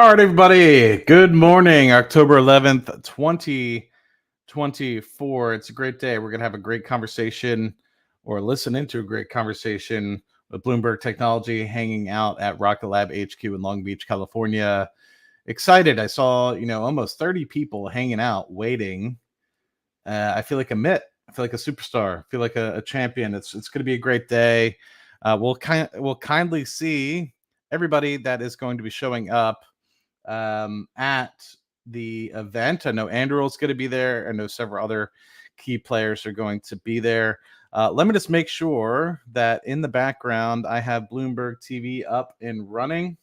All right, everybody. Good morning, October 11th, 2024. It's a great day. We're going to have a great conversation or listen into a great conversation with Bloomberg Technology hanging out at RKLB HQ in Long Beach, California. Excited. I saw, almost 30 people hanging out, waiting. I feel like a mitt. I feel like a superstar. I feel like a champion. It's going to be a great day. We'll kindly see everybody that is going to be showing up at the event. I know Anduril is going to be there. I know several other key players are going to be there. Let me just make sure that in the background I have Bloomberg TV up and running,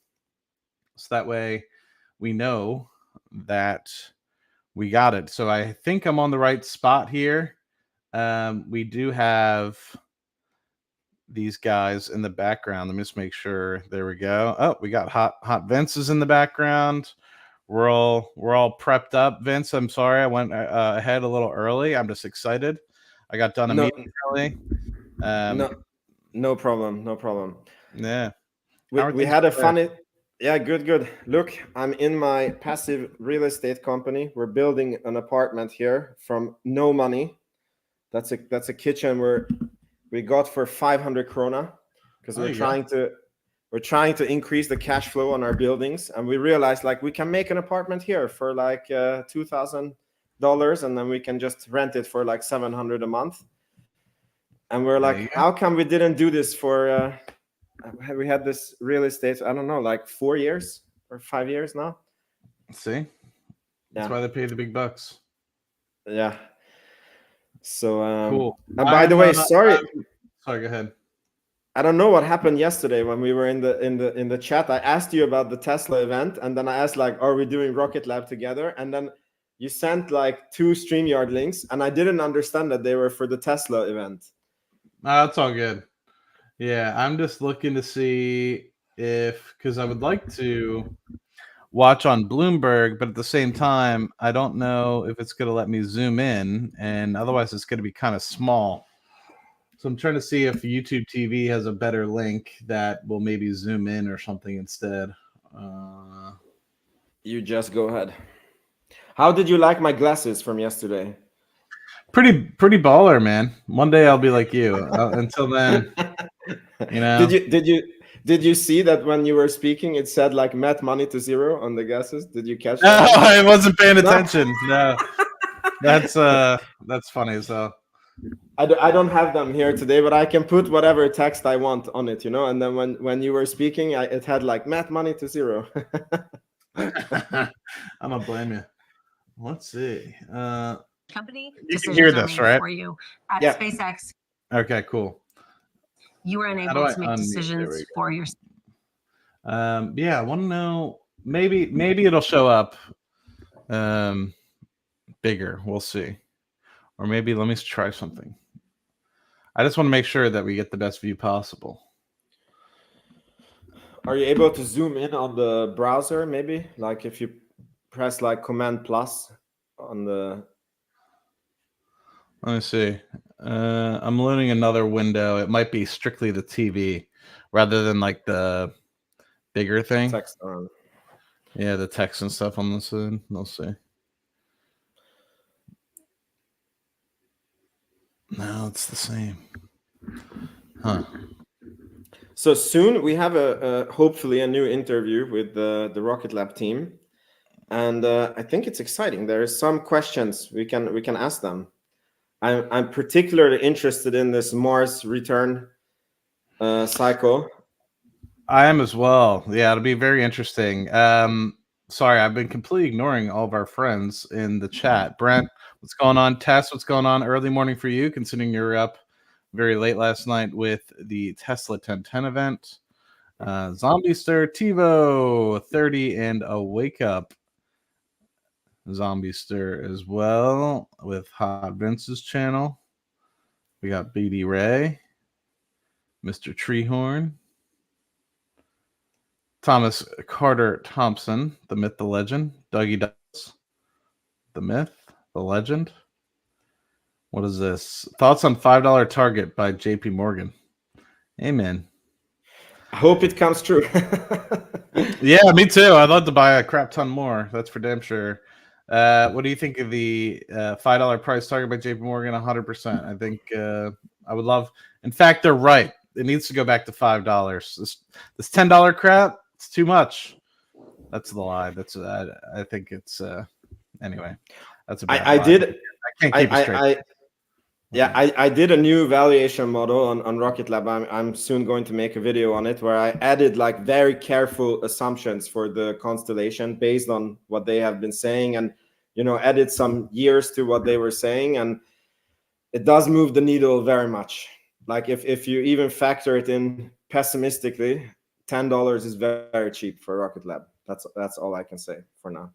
so that way we know that we got it. So I think I'm on the right spot here. We do have these guys in the background. Let me just make sure. There we go. Oh, we got hot Vince's in the background. We're all prepped up. Vince, I'm sorry I went ahead a little early. I'm just excited. I got done immediately. No problem. Yeah. We had a funny. Yeah, good. Look, I'm in my passive real estate company. We're building an apartment here from no money. That's a kitchen we got for 500 krona because we're trying to increase the cash flow on our buildings, and we realized we can make an apartment here for $2,000, and then we can just rent it for $700 a month. And we're how come we didn't do this for? We had this real estate, I don't know, 4 years or 5 years now. See, that's why they pay the big bucks. Yeah. So cool. And by the way, sorry, go ahead. I don't know what happened yesterday when we were in the chat. I asked you about the Tesla event, and then I asked are we doing Rocket Lab together? And then you sent 2 StreamYard links, and I didn't understand that they were for the Tesla event. That's all good. Yeah, I'm just looking to see because I would like to watch on Bloomberg, but at the same time, I don't know if it's going to let me zoom in, and otherwise it's going to be kind of small. So I'm trying to see if YouTube TV has a better link that will maybe zoom in or something instead. You just go ahead. How did you like my glasses from yesterday? Pretty baller, man. One day I'll be like you. Until then, Did you see that when you were speaking, it said met money to zero on the glasses? Did you catch that? No, I wasn't paying attention. No, that's funny as hell. I don't have them here today, but I can put whatever text I want on it, and then when you were speaking, it had Matt money to zero. I don't blame you. Let's see. Company. You can hear this, right? For you at SpaceX. Okay, cool. You were unable to make decisions for yourself. Yeah, I want to know. Maybe it'll show up bigger. We'll see. Or maybe let me try something. I just want to make sure that we get the best view possible. Are you able to zoom in on the browser? Maybe if you press Command plus on the. Let me see. I'm loading another window. It might be strictly the TV rather than the bigger thing. Text on. Yeah, the text and stuff on the side. We'll see. No, it's the same. Huh. So soon we have hopefully a new interview with the Rocket Lab team, and I think it's exciting. There are some questions we can ask them. I'm particularly interested in this Mars return cycle. I am as well. Yeah, it'll be very interesting. Sorry, I've been completely ignoring all of our friends in the chat. Brent, what's going on? Tess, what's going on? Early morning for you, considering you're up very late last night with the Tesla 1010 event. Zombiester, TiVo, 30, and a wake up. Zombiester as well with Hot Vince's channel. We got BD Ray, Mr. Treehorn, Thomas Carter Thompson, the myth, the legend, Dougie Does, the myth, the legend. What is this? Thoughts on $5 Target by JP Morgan. Amen. I hope it comes true. Yeah, me too. I'd love to buy a crap ton more. That's for damn sure. What do you think of the $5 price target by JP Morgan? 100%. I think I would love. In fact, they're right. It needs to go back to $5. This $10 crap, it's too much. That's the lie. That's I think it's anyway. That's a bad lie. I can't keep it straight. I did a new valuation model on Rocket Lab. I'm soon going to make a video on it where I added like very careful assumptions for the constellation based on what they have been saying, and added some years to what they were saying, and it does move the needle very much. Like if you even factor it in pessimistically, $10 is very, very cheap for Rocket Lab. That's all I can say for now.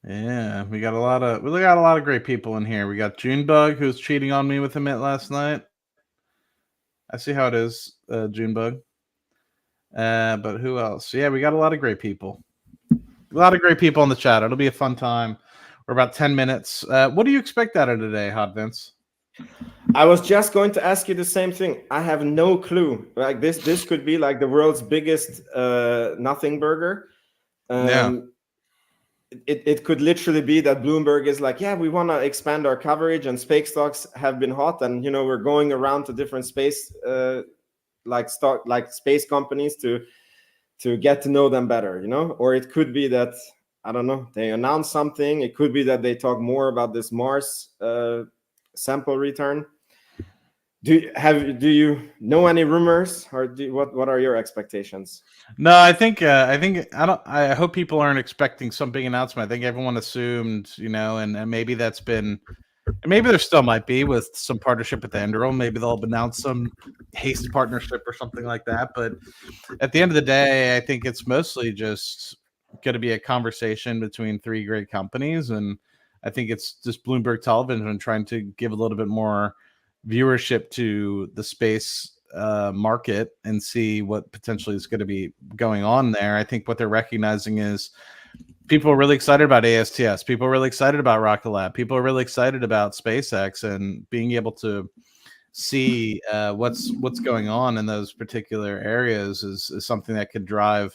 Yeah, we got a lot of great people in here. We got Junebug, who's cheating on me with a mitt last night. I see how it is, Junebug. But who else? Yeah, we got a lot of great people. A lot of great people in the chat. It'll be a fun time. We're about 10 minutes. What do you expect out of today, Hot Vince? I was just going to ask you the same thing. I have no clue. Like this could be like the world's biggest nothing burger. Yeah. It could literally be that Bloomberg is like, yeah, we want to expand our coverage, and space stocks have been hot, and we're going around to different space space companies to get to know them better, or it could be that, I don't know, they announce something. It could be that they talk more about this Mars sample return. Do you know any rumors, or what are your expectations? No, I think I hope people aren't expecting some big announcement. I think everyone assumed, and maybe that's been, maybe there still might be with some partnership with Anduril. Maybe they'll announce some hasty partnership or something like that. But at the end of the day, I think it's mostly just going to be a conversation between three great companies, and I think it's just Bloomberg Television trying to give a little bit more viewership to the space market and see what potentially is going to be going on there. I think what they're recognizing is people are really excited about ASTS. People are really excited about Rocket Lab. People are really excited about SpaceX, and being able to see what's going on in those particular areas is something that could drive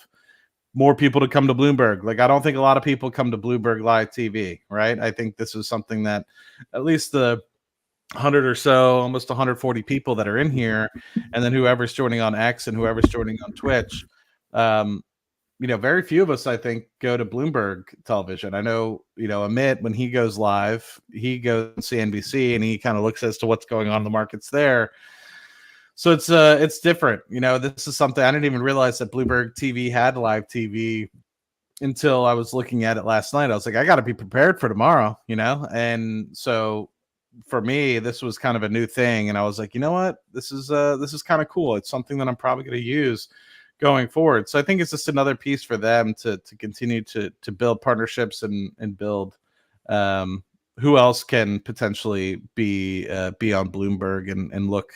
more people to come to Bloomberg. Like, I don't think a lot of people come to Bloomberg Live TV, right? I think this is something that at least the 100 or so, almost 140 people that are in here, and then whoever's joining on X and whoever's joining on Twitch, very few of us, I think, go to Bloomberg Television. I know, Amit, when he goes live, he goes to CNBC and he kind of looks as to what's going on in the markets there. So it's different. This is something I didn't even realize that Bloomberg TV had live TV until I was looking at it last night. I was like, I got to be prepared for tomorrow, and so for me, this was kind of a new thing, and I was like, you know what, this is kind of cool. It's something that I'm probably going to use going forward. So I think it's just another piece for them to continue to build partnerships and build who else can potentially be on Bloomberg and look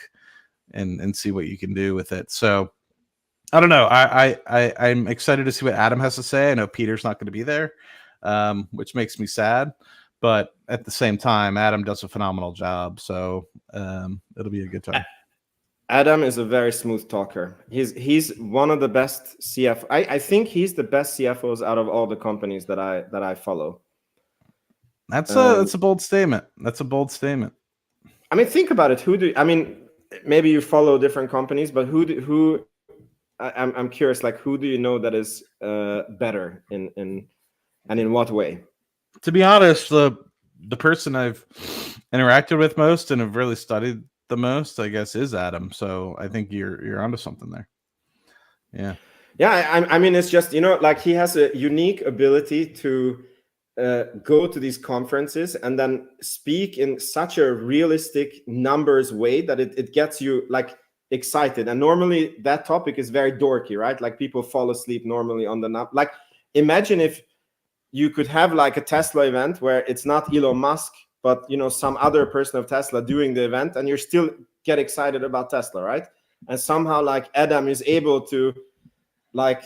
and see what you can do with it. So I don't know. I'm excited to see what Adam has to say. I know Peter's not going to be there, which makes me sad. But at the same time, Adam does a phenomenal job, so it'll be a good time. Adam is a very smooth talker. He's one of the best CFO. I think he's the best CFOs out of all the companies that I follow. That's a bold statement. That's a bold statement. I mean, think about it. Maybe you follow different companies, but who? I'm curious. Like, who do you know that is better in what way? To be honest, the person I've interacted with most and have really studied the most, I guess, is Adam. So I think you're onto something there. Yeah. I mean, it's just, like, he has a unique ability to go to these conferences and then speak in such a realistic numbers way that it gets you like excited. And normally that topic is very dorky, right? Like, people fall asleep normally on the like, imagine if you could have like a Tesla event where it's not Elon Musk, but some other person of Tesla doing the event, and you're still get excited about Tesla, right? And somehow, like, Adam is able to, like,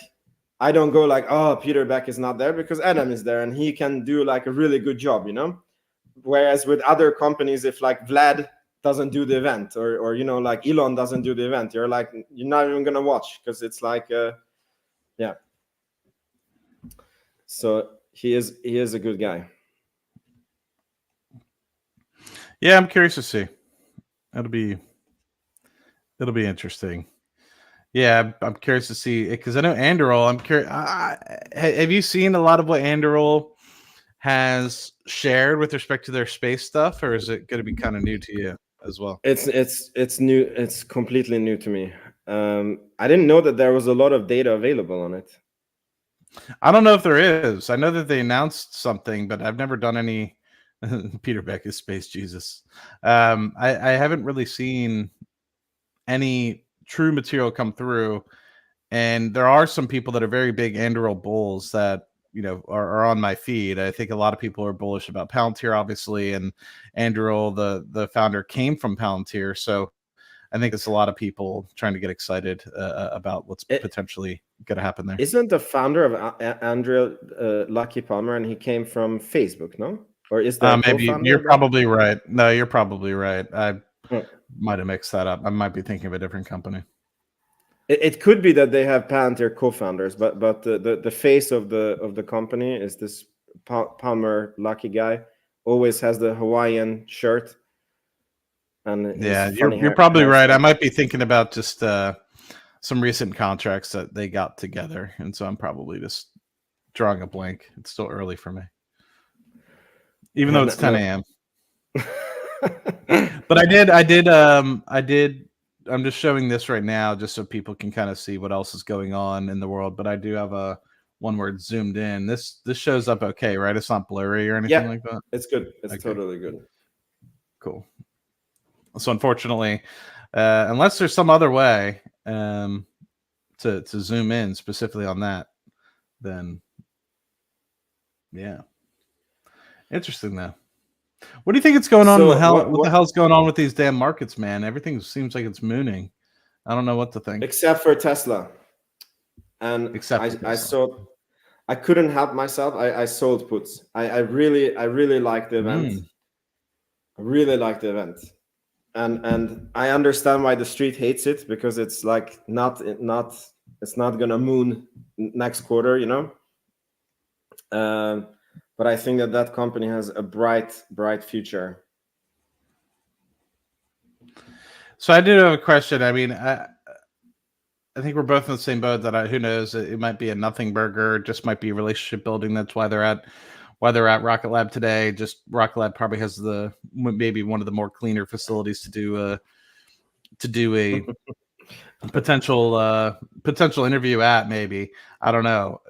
I don't go like, oh, Peter Beck is not there, because Adam is there and he can do like a really good job, Whereas with other companies, if like Vlad doesn't do the event, or you know, like Elon doesn't do the event, you're like, you're not even gonna watch, because it's like yeah. So he is a good guy. Yeah, I'm curious to see. It'll be interesting. Yeah, I'm curious to see, because I know Anduril. I'm curious. Have you seen a lot of what Anduril has shared with respect to their space stuff, or is it going to be kind of new to you as well? It's new. It's completely new to me. I didn't know that there was a lot of data available on it. I don't know if there is. I know that they announced something, but I've never done any. Peter Beck is Space Jesus. I haven't really seen any true material come through, and there are some people that are very big Anduril bulls that, you know, are on my feed. I think a lot of people are bullish about Palantir, obviously, and Anduril, the founder, came from Palantir, so I think it's a lot of people trying to get excited about what's potentially going to happen there. Isn't the founder of Anduril Lucky Palmer, and he came from Facebook, no? Or is that maybe you're probably right? No, you're probably right. I might have mixed that up. I might be thinking of a different company. It could be that they have Palantir co-founders, but the face of the company is this Palmer Lucky guy. Always has the Hawaiian shirt. And yeah, you're probably right. I might be thinking about just some recent contracts that they got together, and so I'm probably just drawing a blank. It's still early for me, even though it's 10 a.m. But I did. I'm just showing this right now just so people can kind of see what else is going on in the world. But I do have a one where it's zoomed in. This shows up okay, right? It's not blurry or anything like that. It's good. It's totally good. Cool. So unfortunately, unless there's some other way to zoom in specifically on that, then yeah, interesting though. What do you think it's going on? What the hell's going on with these damn markets, man? Everything seems like it's mooning. I don't know what to think. Except for Tesla. And I couldn't help myself. I sold puts. I really like the event. I really like the event. And I understand why the street hates it, because it's like it's not gonna moon next quarter, you know. But I think that company has a bright future. So I do have a question. I mean, I think we're both in the same boat that who knows, it might be a nothing burger, just might be relationship building. That's why they're at Rocket Lab today. Just Rocket Lab probably has maybe one of the more cleaner facilities to do a potential interview at. Maybe, I don't know.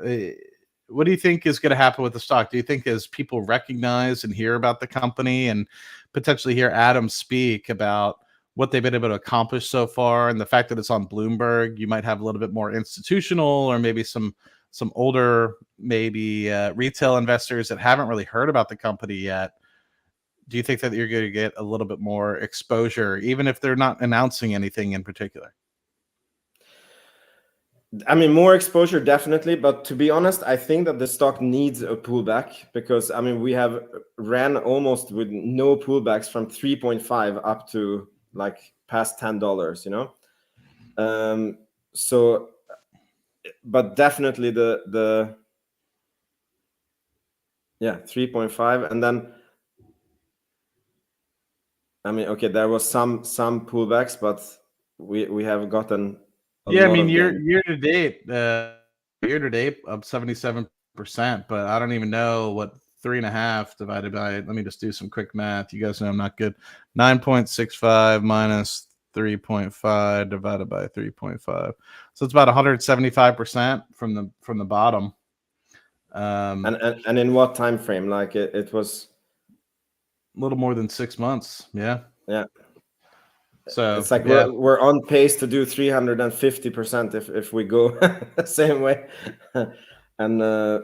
What do you think is going to happen with the stock? Do you think as people recognize and hear about the company and potentially hear Adam speak about what they've been able to accomplish so far, and the fact that it's on Bloomberg, you might have a little bit more institutional, or maybe some older, maybe retail investors that haven't really heard about the company yet? Do you think that you're going to get a little bit more exposure, even if they're not announcing anything in particular? I mean, more exposure, definitely. But to be honest, I think that the stock needs a pullback, because, I mean, we have ran almost with no pullbacks from 3.5 up to like past $10, you know? So, but definitely the 3.5. And then, I mean, okay, there was some pullbacks, but we have gotten I mean, year to date up 77%, but I don't even know what 3.5 divided by, let me just do some quick math. You guys know I'm not good. 9.65 minus 3.5 divided by 3.5. So it's about 175% from the bottom. And in what time frame? Like it was a little more than 6 months. Yeah. So it's like we're on pace to do 350% if we go the same way. And no,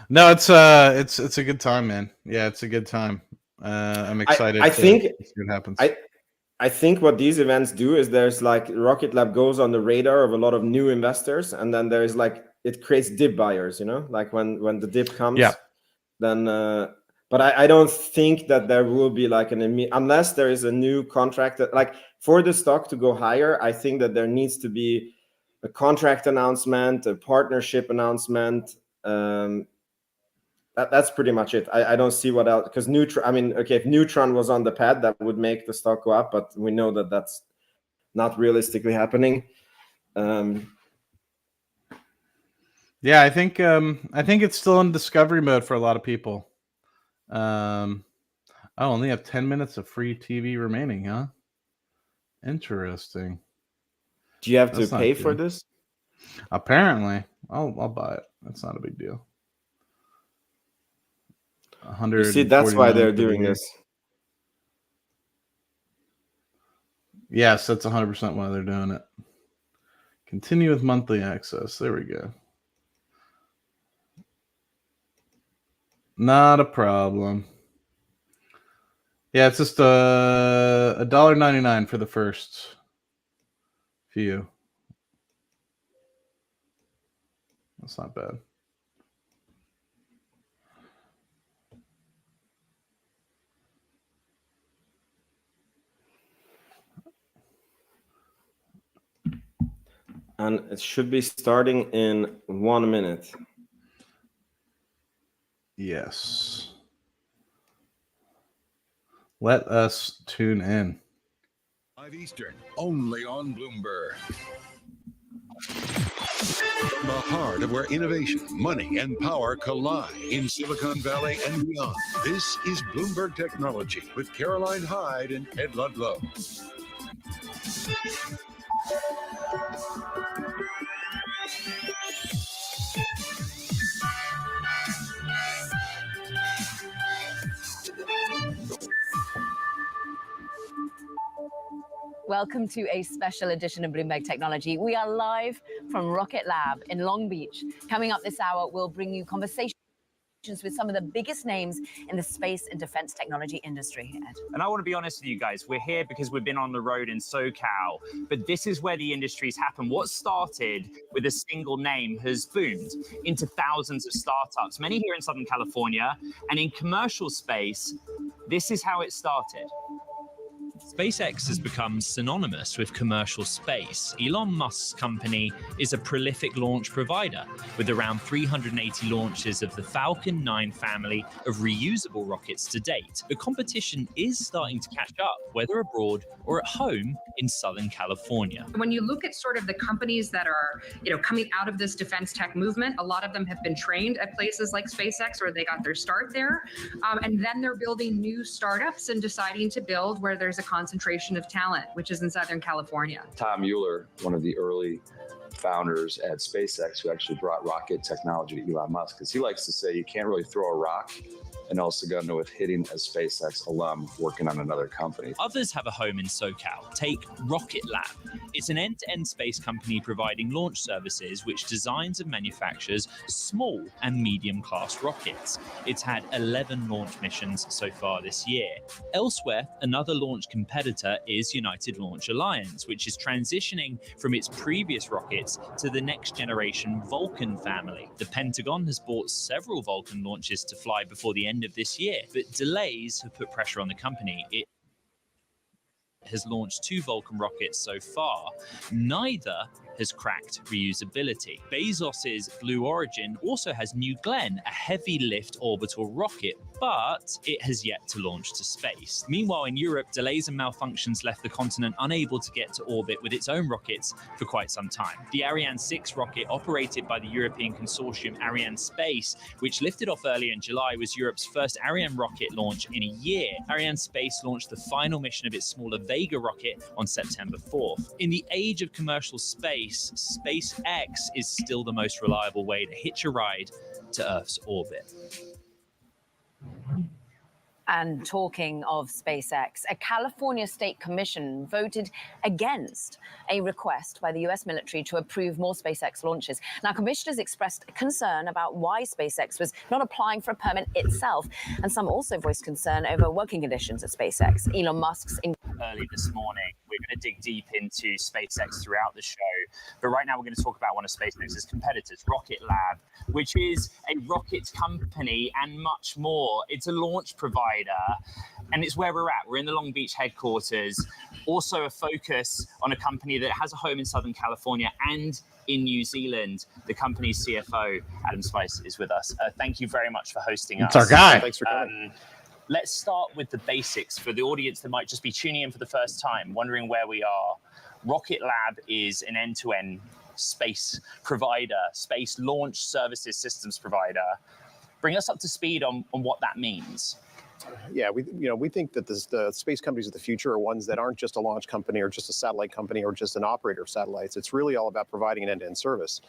it's a good time, man. Yeah, it's a good time. I'm excited. I think see what happens. I think what these events do is there's like Rocket Lab goes on the radar of a lot of new investors, and then there's like it creates dip buyers, you know, like when the dip comes, then But I don't think that there will be like unless there is a new contract that, like, for the stock to go higher, I think that there needs to be a contract announcement, a partnership announcement. That's pretty much it. I don't see what else, because Neutron, I mean, okay, if Neutron was on the pad, that would make the stock go up, but we know that that's not realistically happening. Yeah, I think it's still in discovery mode for a lot of people. I only have 10 minutes of free TV remaining, huh? Interesting. Do you have to pay for this? Apparently. I'll buy it. That's not a big deal. You see, that's why they're doing this. Yes, that's 100% why they're doing it. Continue with monthly access. There we go. Not a problem. Yeah, it's just $1.99 for the first few. That's not bad. And it should be starting in 1 minute. Yes. Let us tune in. 5 Eastern, only on Bloomberg. From the heart of where innovation, money, and power collide in Silicon Valley and beyond. This is Bloomberg Technology with Caroline Hyde and Ed Ludlow. Welcome to a special edition of Bloomberg Technology. We are live from Rocket Lab in Long Beach. Coming up this hour, we'll bring you conversations with some of the biggest names in the space and defense technology industry, Ed. And I want to be honest with you guys, we're here because we've been on the road in SoCal, but this is where the industries happen. What started with a single name has boomed into thousands of startups, many here in Southern California, and in commercial space, this is how it started. SpaceX has become synonymous with commercial space. Elon Musk's company is a prolific launch provider, with around 380 launches of the Falcon 9 family of reusable rockets to date. The competition is starting to catch up, whether abroad or at home in Southern California. When you look at sort of the companies that are, coming out of this defense tech movement, a lot of them have been trained at places like SpaceX, or they got their start there, and then they're building new startups and deciding to build where there's a concentration of talent, which is in Southern California. Tom Mueller, one of the early founders at SpaceX, who actually brought rocket technology to Elon Musk, because he likes to say you can't really throw a rock and also go into it hitting a SpaceX alum working on another company. Others have a home in SoCal. Take Rocket Lab. It's an end-to-end space company providing launch services which designs and manufactures small and medium-class rockets. It's had 11 launch missions so far this year. Elsewhere, another launch competitor is United Launch Alliance, which is transitioning from its previous rockets to the next generation Vulcan family. The Pentagon has bought several Vulcan launches to fly before the end of this year, but delays have put pressure on the company. It has launched 2 Vulcan rockets so far. Neither has cracked reusability. Bezos's Blue Origin also has New Glenn, a heavy lift orbital rocket, but it has yet to launch to space. Meanwhile, in Europe, delays and malfunctions left the continent unable to get to orbit with its own rockets for quite some time. The Ariane 6 rocket, operated by the European consortium Ariane Space, which lifted off earlier in July, was Europe's first Ariane rocket launch in a year. Ariane Space launched the final mission of its smaller Vega rocket on September 4th. In the age of commercial space, SpaceX is still the most reliable way to hitch a ride to Earth's orbit. And talking of SpaceX, a California state commission voted against a request by the US military to approve more SpaceX launches. Now, commissioners expressed concern about why SpaceX was not applying for a permit itself, and some also voiced concern over working conditions at SpaceX. Elon Musk's early this morning, we're going to dig deep into SpaceX throughout the show. But right now, we're going to talk about one of SpaceX's competitors, Rocket Lab, which is a rocket company and much more. It's a launch provider, and it's where we're at. We're in the Long Beach headquarters. Also a focus on a company that has a home in Southern California and in New Zealand. The company's CFO, Adam Spice, is with us. Thank you very much for hosting us. It's our guy. Thanks for coming. Let's start with the basics for the audience that might just be tuning in for the first time, wondering where we are. Rocket Lab is an end-to-end space provider, space launch services systems provider. Bring us up to speed on what that means. Yeah, we think that the space companies of the future are ones that aren't just a launch company or just a satellite company or just an operator of satellites. It's really all about providing an end-to-end service.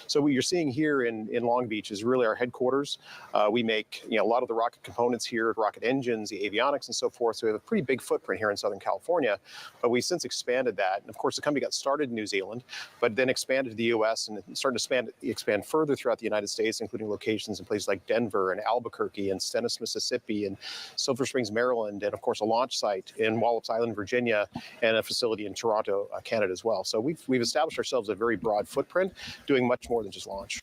So what you're seeing here in Long Beach is really our headquarters. We make a lot of the rocket components here, rocket engines, the avionics, and so forth. So we have a pretty big footprint here in Southern California, but we've since expanded that. And of course, the company got started in New Zealand, but then expanded to the U.S. and started to expand further throughout the United States, including locations in places like Denver and Albuquerque and Stennis, Mississippi, and Silver Springs, Maryland, and of course a launch site in Wallops Island, Virginia, and a facility in Toronto, Canada as well. So we've established ourselves a very broad footprint, doing much more than just launch.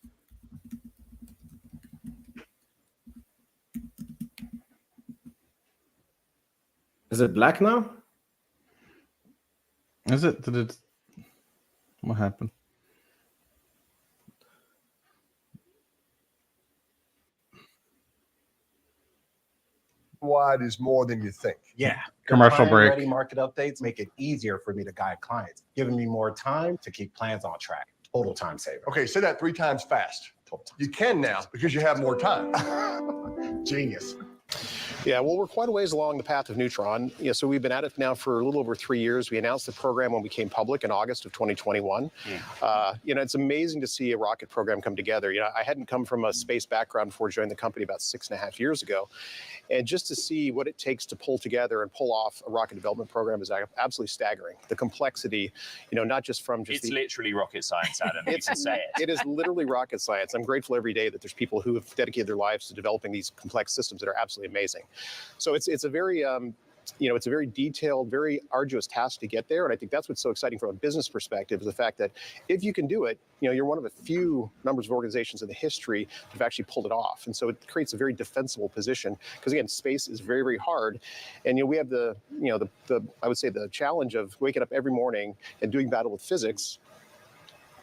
Is it black now? Is it? What happened? Wide is more than you think. Yeah. Commercial break. Ready market updates make it easier for me to guide clients, giving me more time to keep plans on track. Total time saver. Okay, say that 3 times fast. You can now because you have more time. Genius. Yeah, well, we're quite a ways along the path of Neutron. So we've been at it now for a little over 3 years. We announced the program when we came public in August of 2021. It's amazing to see a rocket program come together. I hadn't come from a space background before joining the company about 6.5 years ago. And just to see what it takes to pull together and pull off a rocket development program is absolutely staggering. The complexity, not just from just It's literally rocket science, Adam. You can say it. It is literally rocket science. I'm grateful every day that there's people who have dedicated their lives to developing these complex systems that are absolutely amazing. So it's a very it's a very detailed, very arduous task to get there. And I think that's what's so exciting from a business perspective is the fact that if you can do it, you're one of a few numbers of organizations in the history that have actually pulled it off. And so it creates a very defensible position because, again, space is very, very hard. And, we have the I would say the challenge of waking up every morning and doing battle with physics,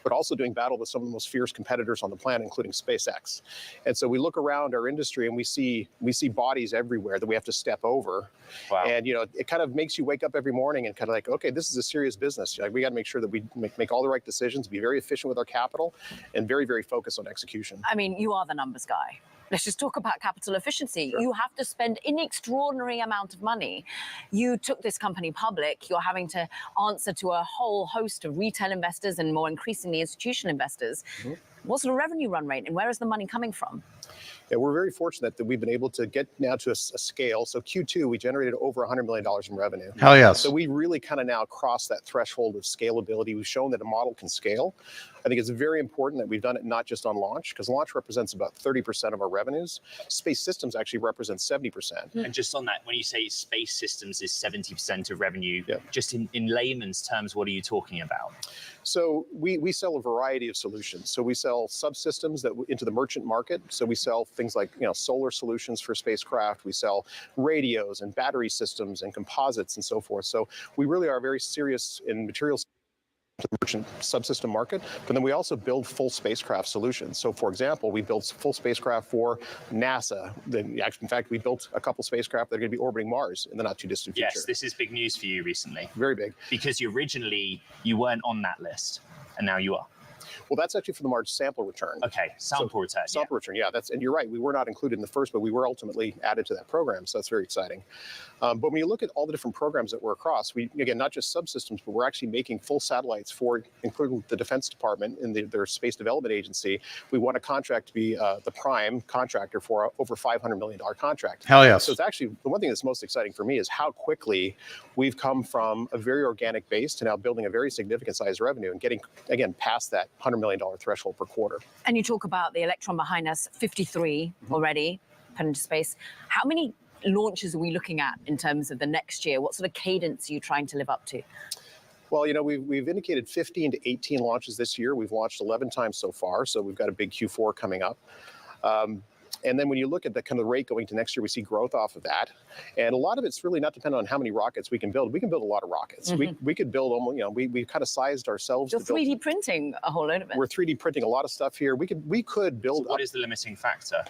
but also doing battle with some of the most fierce competitors on the planet, including SpaceX. And so we look around our industry and we see bodies everywhere that we have to step over. Wow. And, it kind of makes you wake up every morning and kind of like, okay, this is a serious business. We got to make sure that we make all the right decisions, be very efficient with our capital, and very, very focused on execution. I mean, you are the numbers guy. Let's just talk about capital efficiency. Sure. You have to spend an extraordinary amount of money. You took this company public. You're having to answer to a whole host of retail investors and more increasingly institutional investors. Mm-hmm. What's the revenue run rate and where is the money coming from? Yeah, we're very fortunate that we've been able to get now to a scale. So Q2, we generated over $100 million in revenue. Hell yes. So we really kind of now crossed that threshold of scalability. We've shown that a model can scale. I think it's very important that we've done it not just on launch, because launch represents about 30% of our revenues. Space systems actually represent 70%. And just on that, when you say space systems is 70% of revenue, just in layman's terms, what are you talking about? So we sell a variety of solutions. So we sell subsystems into the merchant market. So we sell things like solar solutions for spacecraft. We sell radios and battery systems and composites and so forth. So we really are very serious in materials to the merchant subsystem market, but then we also build full spacecraft solutions. So for example, we built full spacecraft for NASA. In fact, we built a couple spacecraft that are going to be orbiting Mars in the not too distant future. Yes, this is big news for you recently. Very big. Because originally you weren't on that list, and now you are. Well, that's actually for the Mars sample return. Okay, sample return. Sample return, yeah. And you're right. We were not included in the first, but we were ultimately added to that program. So that's very exciting. But when you look at all the different programs that we're across, again, not just subsystems, but we're actually making full satellites for, including the Defense Department and their Space Development Agency. We won a contract to be the prime contractor for over $500 million contract. Hell yes. So it's actually, the one thing that's most exciting for me is how quickly we've come from a very organic base to now building a very significant size revenue and getting, again, past that $100 million threshold per quarter. And you talk about the Electron behind us, 53 already put into space. How many launches are we looking at in terms of the next year? What sort of cadence are you trying to live up to? Well, we've indicated 15 to 18 launches this year. We've launched 11 times so far, so we've got a big Q4 coming up. And then when you look at the kind of rate going to next year, we see growth off of that. And a lot of it's really not dependent on how many rockets we can build. We can build a lot of rockets. We could build almost, we kind of sized ourselves. You're 3D printing a whole load of it. We're 3D printing a lot of stuff here. We could build. So what is the limiting factor?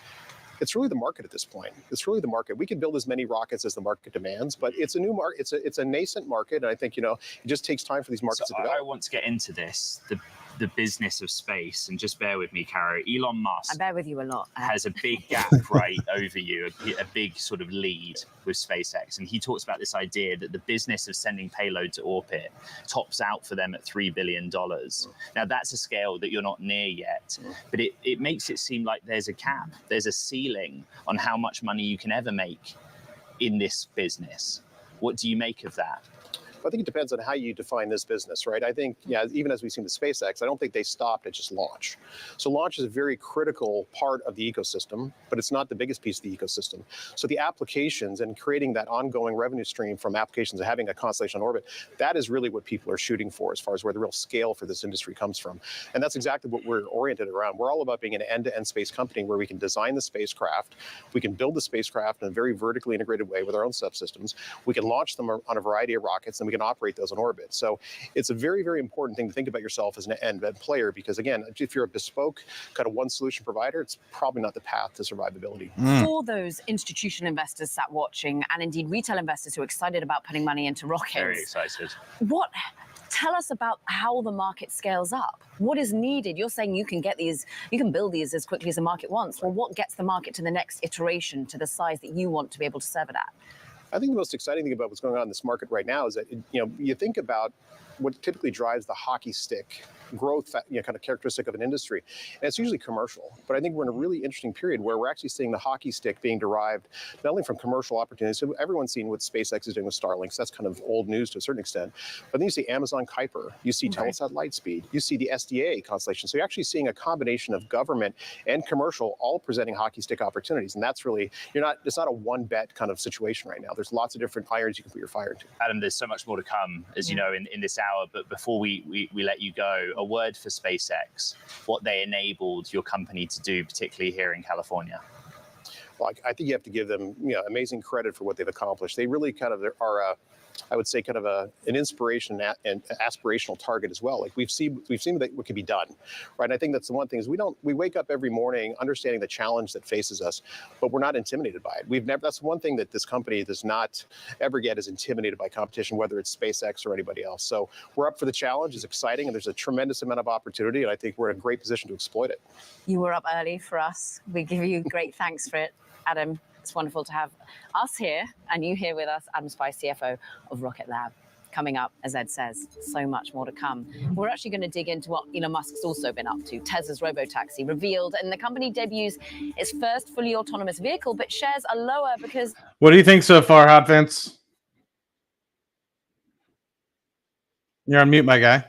It's really the market at this point. It's really the market. We can build as many rockets as the market demands, but it's a new market. It's a nascent market, and I think it just takes time for these markets to develop. I want to get into this, the business of space, and just bear with me, Caro. Elon Musk. I bear with you a lot. Has a big gap right over you, a big sort of lead with SpaceX, and he talks about this idea that the business of sending payload to orbit tops out for them at $3 billion. Now that's a scale that you're not near yet, but it makes it seem like there's a cap, there's a ceiling on how much money you can ever make in this business. What do you make of that? I think it depends on how you define this business, right? I think, even as we've seen with SpaceX, I don't think they stopped at just launch. So launch is a very critical part of the ecosystem, but it's not the biggest piece of the ecosystem. So the applications and creating that ongoing revenue stream from applications and having a constellation on orbit, that is really what people are shooting for as far as where the real scale for this industry comes from. And that's exactly what we're oriented around. We're all about being an end-to-end space company where we can design the spacecraft, we can build the spacecraft in a very vertically integrated way with our own subsystems, we can launch them on a variety of rockets, and we can operate those on orbit. So it's a very, very important thing to think about yourself as an end-to-end player, because again, if you're a bespoke kind of one solution provider, it's probably not the path to survivability. For those institutional investors sat watching, and indeed retail investors who are excited about putting money into rockets. Very excited. Tell us about how the market scales up. What is needed? You're saying you can get these, you can build these as quickly as the market wants. Well, what gets the market to the next iteration, to the size that you want to be able to serve it at? I think the most exciting thing about what's going on in this market right now is that, you think about what typically drives the hockey stick growth, kind of characteristic of an industry. And it's usually commercial. But I think we're in a really interesting period where we're actually seeing the hockey stick being derived not only from commercial opportunities. So everyone's seen what SpaceX is doing with Starlink. So that's kind of old news to a certain extent. But then you see Amazon Kuiper, you see Telesat Lightspeed, you see the SDA constellation. So you're actually seeing a combination of government and commercial all presenting hockey stick opportunities. And that's really, it's not a one bet kind of situation right now. There's lots of different irons you can put your fire into. Adam, there's so much more to come, as you know, in this hour. But before we let you go, a word for SpaceX, what they enabled your company to do, particularly here in California. Well, I think you have to give them amazing credit for what they've accomplished. They really kind of are I would say kind of an inspiration and aspirational target as well. Like we've seen what can be done, right? And I think that's the one thing is we wake up every morning understanding the challenge that faces us, but we're not intimidated by it. That's one thing that this company does not ever get is intimidated by competition, whether it's SpaceX or anybody else. So we're up for the challenge. It's exciting, and there's a tremendous amount of opportunity, and I think we're in a great position to exploit it. You were up early for us. We give you great thanks for it, Adam. It's wonderful to have us here and you here with us, Adam Spice, CFO of Rocket Lab. Coming up, as Ed says, so much more to come. We're actually going to dig into what Elon Musk's also been up to. Tesla's robotaxi revealed, and the company debuts its first fully autonomous vehicle, but shares are lower because... What do you think so far, Hot Vince? You're on mute, my guy.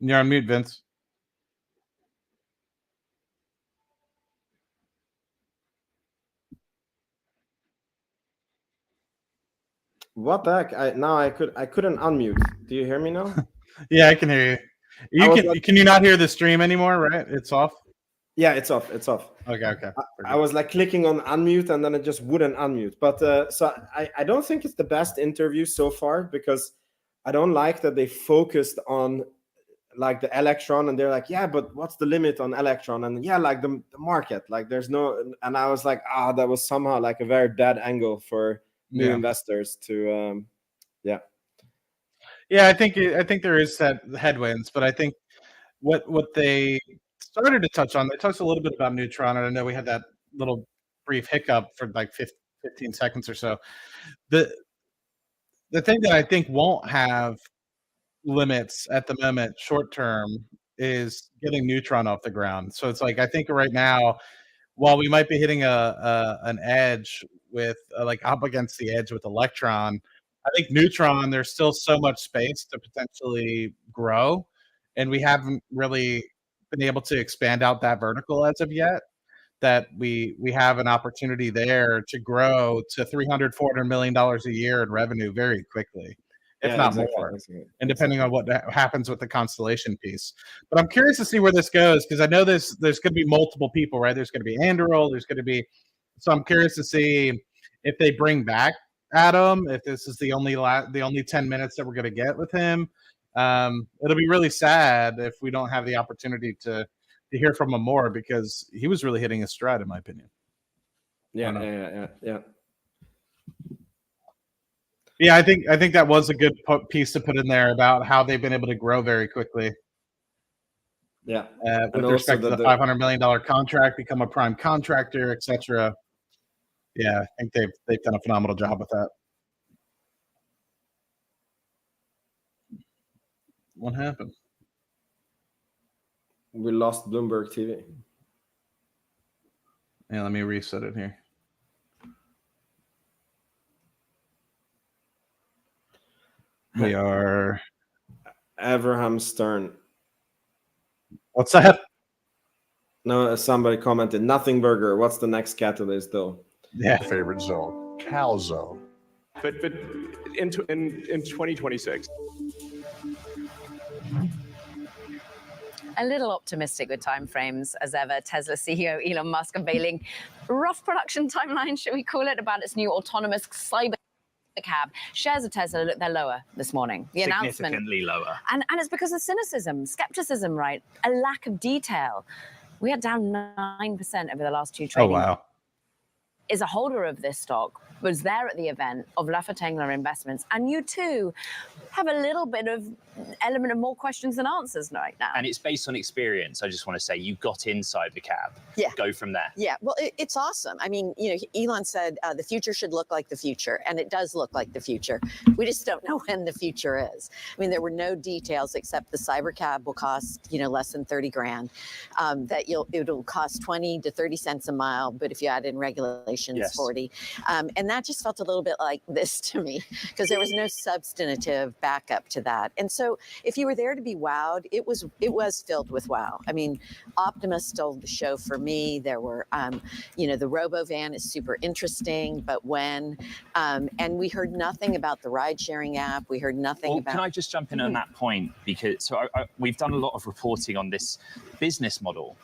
You're on mute, Vince. What the heck? I couldn't unmute. Do you hear me now? Yeah, I can hear you. Can you not hear the stream anymore? Right? It's off. Yeah, it's off. It's off. Okay. I was like clicking on unmute and then it just wouldn't unmute. But so I don't think it's the best interview so far because I don't like that they focused on like the Electron and they're like, yeah, but what's the limit on Electron? And yeah, like the market, like there's no. And I was like, that was somehow like a very bad angle for new investors to I think there is that headwinds, but I think what they started to touch on, they touched a little bit about Neutron, and I know we had that little brief hiccup for like 15 seconds or so. The thing that I think won't have limits at the moment short term is getting Neutron off the ground. So it's like I think right now, while we might be hitting an edge with like up against the edge with Electron, I think Neutron, there's still so much space to potentially grow, and we haven't really been able to expand out that vertical as of yet. that we have an opportunity there to grow to $300-400 million a year in revenue very quickly, if not more, and depending on what happens with the constellation piece. But I'm curious to see where this goes, because I know there's going to be multiple people, right? There's going to be Anduril, there's going to be, so I'm curious to see if they bring back Adam, if this is the only 10 minutes that we're going to get with him. It'll be really sad if we don't have the opportunity to hear from him more, because he was really hitting his stride, in my opinion. Yeah. Yeah, I think that was a good piece to put in there about how they've been able to grow very quickly. Yeah, with respect to the $500 million contract, become a prime contractor, etc. Yeah, I think they've done a phenomenal job with that. What happened? We lost Bloomberg TV. Yeah, let me reset it here. We are Abraham Stern. What's that? No, somebody commented, nothing burger. What's the next catalyst, though? Yeah. Favorite zone, Cal zone. But in 2026. A little optimistic with timeframes as ever. Tesla CEO Elon Musk unveiling rough production timeline, should we call it, about its new autonomous cyber cab. Shares of Tesla, look, they're lower this morning. The announcement significantly lower. And it's because of cynicism, skepticism, right? A lack of detail. We are down 9% over the last two trading. Oh, wow. Is a holder of this stock, was there at the event of Laffertengler Investments, and you too have a little bit of element of more questions than answers right now. And it's based on experience. I just want to say you got inside the cab. Yeah. Go from there. Yeah, well, it's awesome. I mean, you know, Elon said the future should look like the future, and it does look like the future. We just don't know when the future is. I mean, there were no details except the cyber cab will cost, you know, less than 30 grand. That it'll cost 20 to 30 cents a mile, but if you add in regulations, Yes. 40. And that just felt a little bit like this to me, because there was no substantive backup to that. And so if you were there to be wowed, it was filled with wow. I mean, Optimus stole the show for me. There were, you know, the robo van is super interesting, but when, and we heard nothing about the ride sharing app. We heard nothing about. Can I just jump in on that point? Because we've done a lot of reporting on this business model,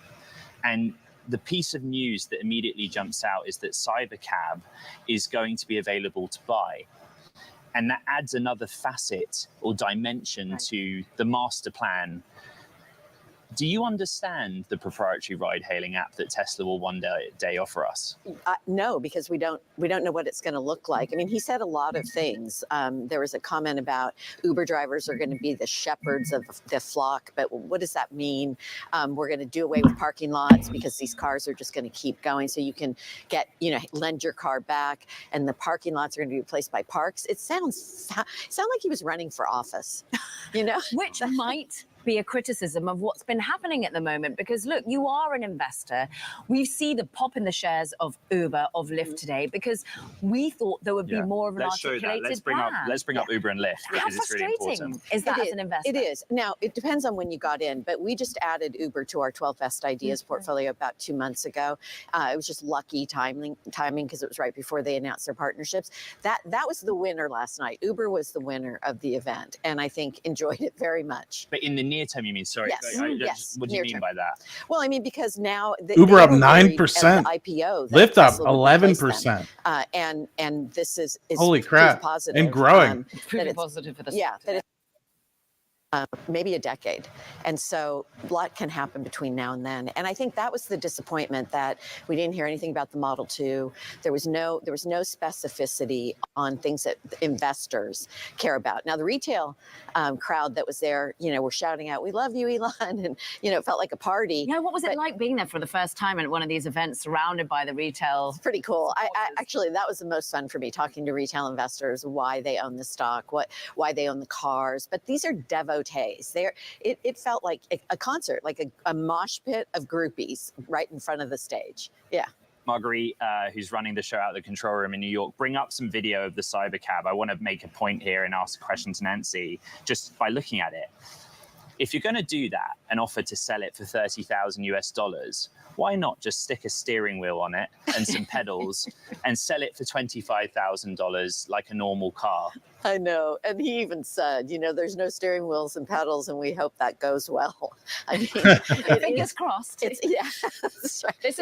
and the piece of news that immediately jumps out is that Cybercab is going to be available to buy. And that adds another facet or dimension to the master plan. Do you understand the proprietary ride-hailing app that Tesla will one day offer us? No, because we don't know what it's going to look like. I mean, he said a lot of things. There was a comment about Uber drivers are going to be the shepherds of the flock, but what does that mean? We're going to do away with parking lots because these cars are just going to keep going. So you can get, you know, lend your car back, and the parking lots are going to be replaced by parks. It sounds like he was running for office, you know, which might be a criticism of what's been happening at the moment, because look, you are an investor. We see the pop in the shares of Uber, of Lyft today, because we thought there would be more of an articulated plan. Let's bring up Uber and Lyft, because it's really important. Is that as an investor? It is. Now, it depends on when you got in, but we just added Uber to our 12 best ideas portfolio about 2 months ago. It was just lucky timing because it was right before they announced their partnerships. That was the winner last night. Uber was the winner of the event, and I think enjoyed it very much. But in the near term, you mean? Sorry. Yes. What do you mean by that? Well, I mean, because now Uber up 9%, IPO, Lyft up 11%, and this is holy crap, positive, and growing. Pretty positive for the that maybe a decade. And so a lot can happen between now and then. And I think that was the disappointment, that we didn't hear anything about the Model 2. There was no specificity on things that investors care about. Now, the retail crowd that was there, you know, were shouting out, "We love you, Elon," and, you know, it felt like a party. Yeah, what was it like being there for the first time at one of these events, surrounded by the retail? It's pretty cool. I actually, that was the most fun for me, talking to retail investors, why they own the stock, why they own the cars. But these are devotees. It felt like a concert, like a mosh pit of groupies right in front of the stage. Yeah. Marguerite, who's running the show out of the control room in New York, bring up some video of the Cybercab. I want to make a point here and ask a question to Nancy just by looking at it. if you're going to do that and offer to sell it for $30,000 why not just stick a steering wheel on it and some pedals and sell it for $25,000 like a normal car? I know. And he even said, you know, there's no steering wheels and pedals, and we hope that goes well. I mean, fingers crossed. Yeah, that's right. This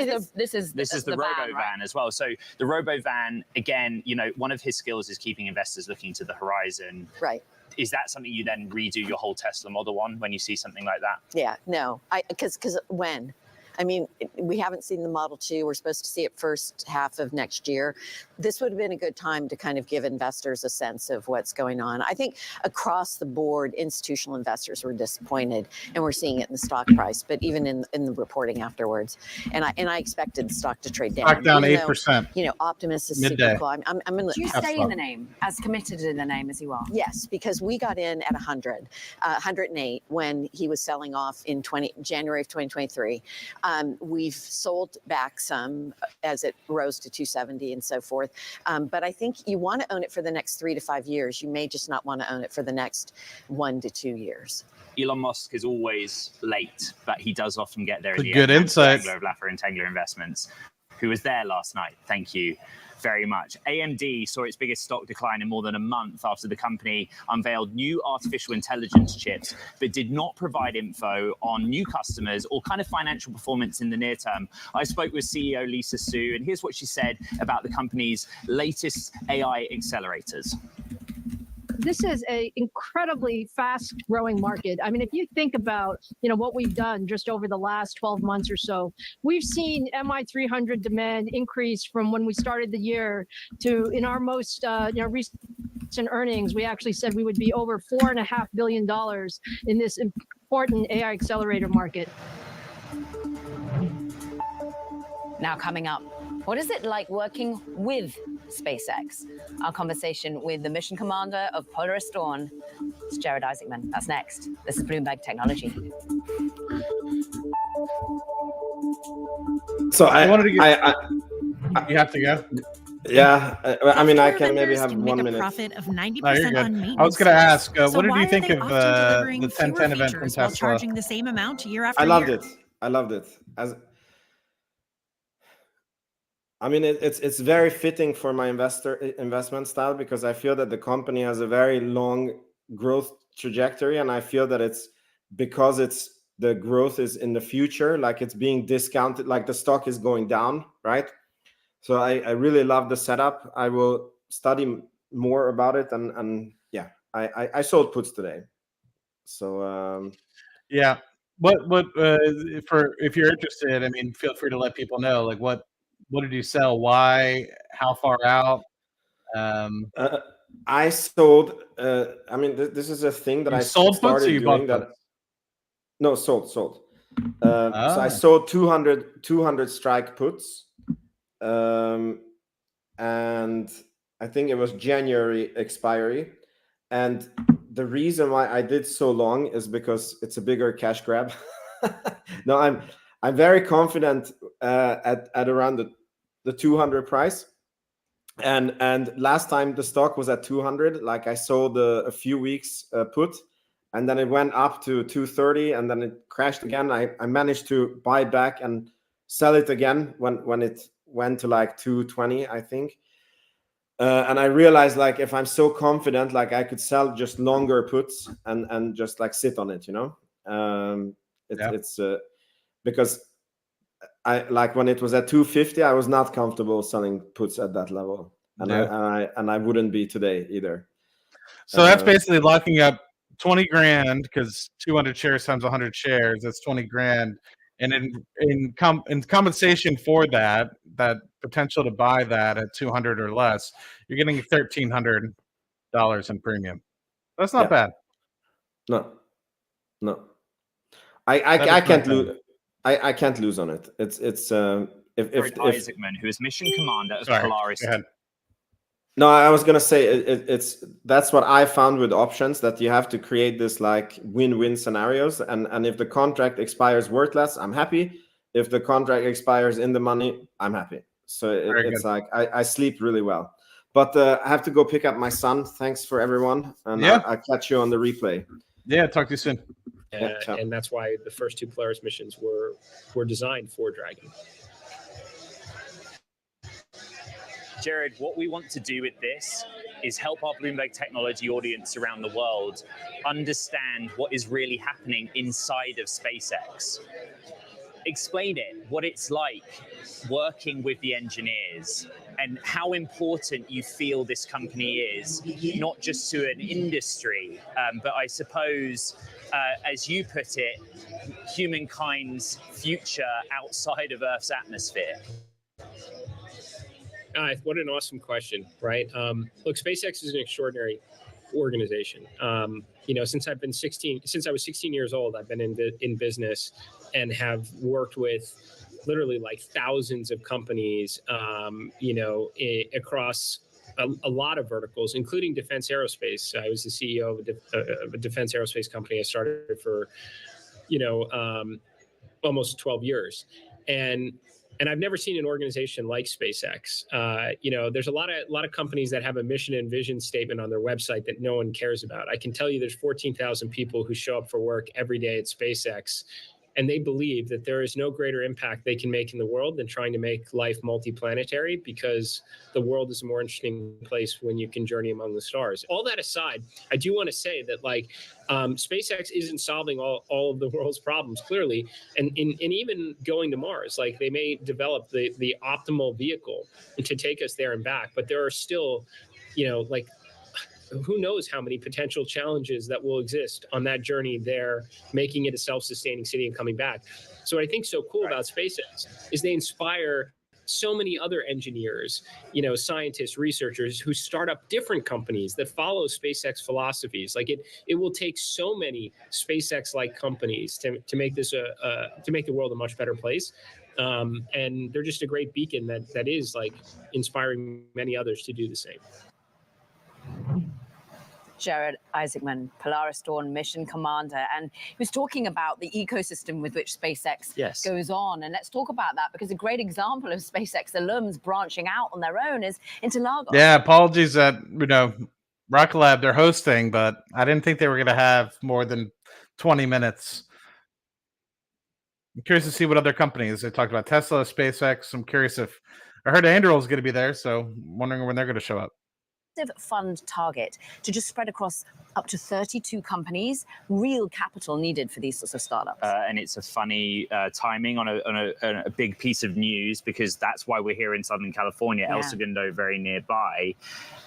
is the robo van as well. So the robo van, again, you know, one of his skills is keeping investors looking to the horizon. Right. Is that something you then redo your whole Tesla Model on when you see something like that? Yeah, no, because when? I mean, we haven't seen the Model 2. We're supposed to see it first half of next year. This would have been a good time to kind of give investors a sense of what's going on. I think across the board, institutional investors were disappointed, and we're seeing it in the stock price, but even in the reporting afterwards. And I expected the stock to trade down. Stock down 8%. You know, Optimus is Midday. super cool. I'm in the. Do you stay in the name, as committed in the name as you are? Yes, because we got in at 108 when he was selling off in January of 2023. We've sold back some as it rose to 270 and so forth. But I think you want to own it for the next 3 to 5 years. You may just not want to own it for the next 1 to 2 years. Elon Musk is always late, but he does often get there. Good insight. Of Laffer and Tengler Investments, who was there last night. Thank you very much. AMD saw its biggest stock decline in more than a month after the company unveiled new artificial intelligence chips, but did not provide info on new customers or kind of financial performance in the near term. I spoke with CEO Lisa Su, and here's what she said about the company's latest AI accelerators. This is an incredibly fast-growing market. I mean, if you think about, you know, what we've done just over the last 12 months or so, we've seen MI300 demand increase from when we started the year to, in our most recent earnings, we actually said we would be over $4.5 billion in this important AI accelerator market. Now coming up, what is it like working with SpaceX? Our conversation with the mission commander of Polaris Dawn, it's Jared Isaacman. That's next. This is Bloomberg Technology. So I wanted to get. You have to go. Yeah, I mean, I can maybe have 1 minute. Profit of 90% No, you're good. on maintenance. I was going to ask, So what did why you are think they of often the delivering 1010 fewer event from features while Tesla? charging the same amount year after I loved year? it. I loved it. I mean, it's very fitting for my investment style, because I feel that the company has a very long growth trajectory, and I feel that it's because the growth is in the future, like it's being discounted, like the stock is going down, right? So I really love the setup. I will study more about it, and yeah, I sold puts today. So yeah, what if you're interested, I mean, feel free to let people know, like what did you sell? Why? How far out? I sold. I mean, this is a thing that I sold puts, or you doing. bought puts? No, sold. So I sold 200 strike puts, and I think it was January expiry. And the reason why I did so long is because it's a bigger cash grab. No, I'm very confident at around the 200 price. And last time the stock was at 200, like I sold a few weeks put, and then it went up to 230, and then it crashed again. I managed to buy back and sell it again when it went to like 220, I think. And I realized, like, if I'm so confident, like I could sell just longer puts and just like sit on it, you know. It's because I like when it was at 250, I was not comfortable selling puts at that level, and I wouldn't be today either. So that's basically locking up 20 grand, because 200 shares times 100 shares, that's 20 grand. And in compensation for that potential to buy that at 200 or less, you're getting $1,300 in premium. That's not bad. No, I can't lose. I can't lose on it. It's if Isaacman, who is mission commander of Polaris. Go ahead. No, I was gonna say that's what I found with options, that you have to create this like win-win scenarios, and if the contract expires worthless, I'm happy. If the contract expires in the money, I'm happy. So it's like I sleep really well. But I have to go pick up my son. Thanks for everyone, and I'll catch you on the replay. Yeah, talk to you soon. And that's why the first 2 Polaris missions were designed for Dragon. Jared, what we want to do with this is help our Bloomberg Technology audience around the world understand what is really happening inside of SpaceX. Explain it, what it's like working with the engineers, and how important you feel this company is, not just to an industry, but I suppose, as you put it, humankind's future outside of Earth's atmosphere. What an awesome question, right? Look, SpaceX is an extraordinary organization. Since I was 16 years old, I've been in business and have worked with literally like thousands of companies, across a lot of verticals, including defense aerospace. I was the CEO of a defense aerospace company. I started for, almost 12 years. And I've never seen an organization like SpaceX. There's a lot of companies that have a mission and vision statement on their website that no one cares about. I can tell you there's 14,000 people who show up for work every day at SpaceX, and they believe that there is no greater impact they can make in the world than trying to make life multiplanetary, because the world is a more interesting place when you can journey among the stars. All that aside, I do want to say that SpaceX isn't solving all of the world's problems, clearly, and even going to Mars. Like, they may develop the optimal vehicle to take us there and back, but there are still, who knows how many potential challenges that will exist on that journey there, making it a self-sustaining city and coming back. So what I think is so cool about SpaceX is they inspire so many other engineers, scientists, researchers who start up different companies that follow SpaceX philosophies. Like, it will take so many SpaceX-like companies to make this to make the world a much better place. And they're just a great beacon that is like inspiring many others to do the same. Jared Isaacman, Polaris Dawn mission commander, and he was talking about the ecosystem with which SpaceX goes on. And let's talk about that, because a great example of SpaceX alums branching out on their own is into Lagos. Yeah, apologies that Rocket Lab, they're hosting, but I didn't think they were going to have more than 20 minutes. I'm curious to see what other companies. They talked about Tesla, SpaceX. I'm curious if I heard Anduril is going to be there, so I'm wondering when they're going to show up. Fund target to just spread across up to 32 companies, real capital needed for these sorts of startups. And it's a funny timing on a big piece of news, because that's why we're here in Southern California, El Segundo very nearby.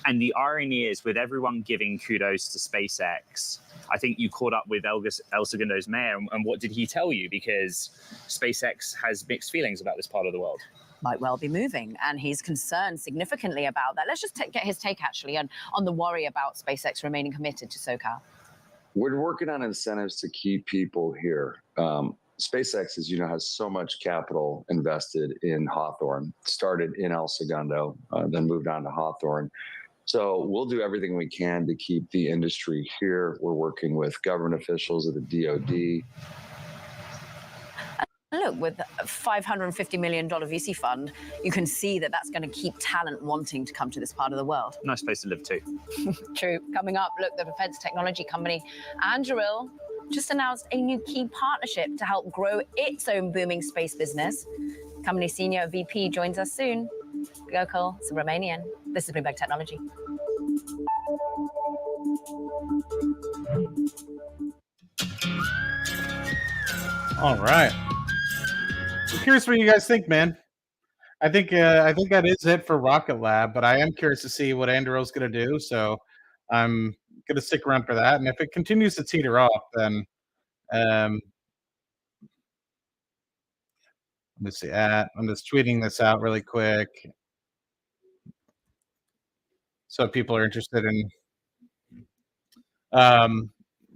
And the irony is, with everyone giving kudos to SpaceX, I think you caught up with El Segundo's mayor, and what did he tell you? Because SpaceX has mixed feelings about this part of the world. Might well be moving, and he's concerned significantly about that. Let's just get his take, actually, on the worry about SpaceX remaining committed to SoCal. We're working on incentives to keep people here. SpaceX, as you know, has so much capital invested in Hawthorne. Started in El Segundo, then moved on to Hawthorne. So we'll do everything we can to keep the industry here. We're working with government officials at the DoD. Look, with a $550 million VC fund, you can see that that's going to keep talent wanting to come to this part of the world. Nice place to live too. True. Coming up, look, the defense technology company Anduril just announced a new key partnership to help grow its own booming space business. Company senior VP joins us soon. Gokul Subramanian. This is Bloomberg Technology. All right. I'm curious what you guys think, man. I think that is it for Rocket Lab, but I am curious to see what Anduril's going to do. So I'm going to stick around for that. And if it continues to teeter off, then let me see. I'm just tweeting this out really quick, so people are interested in.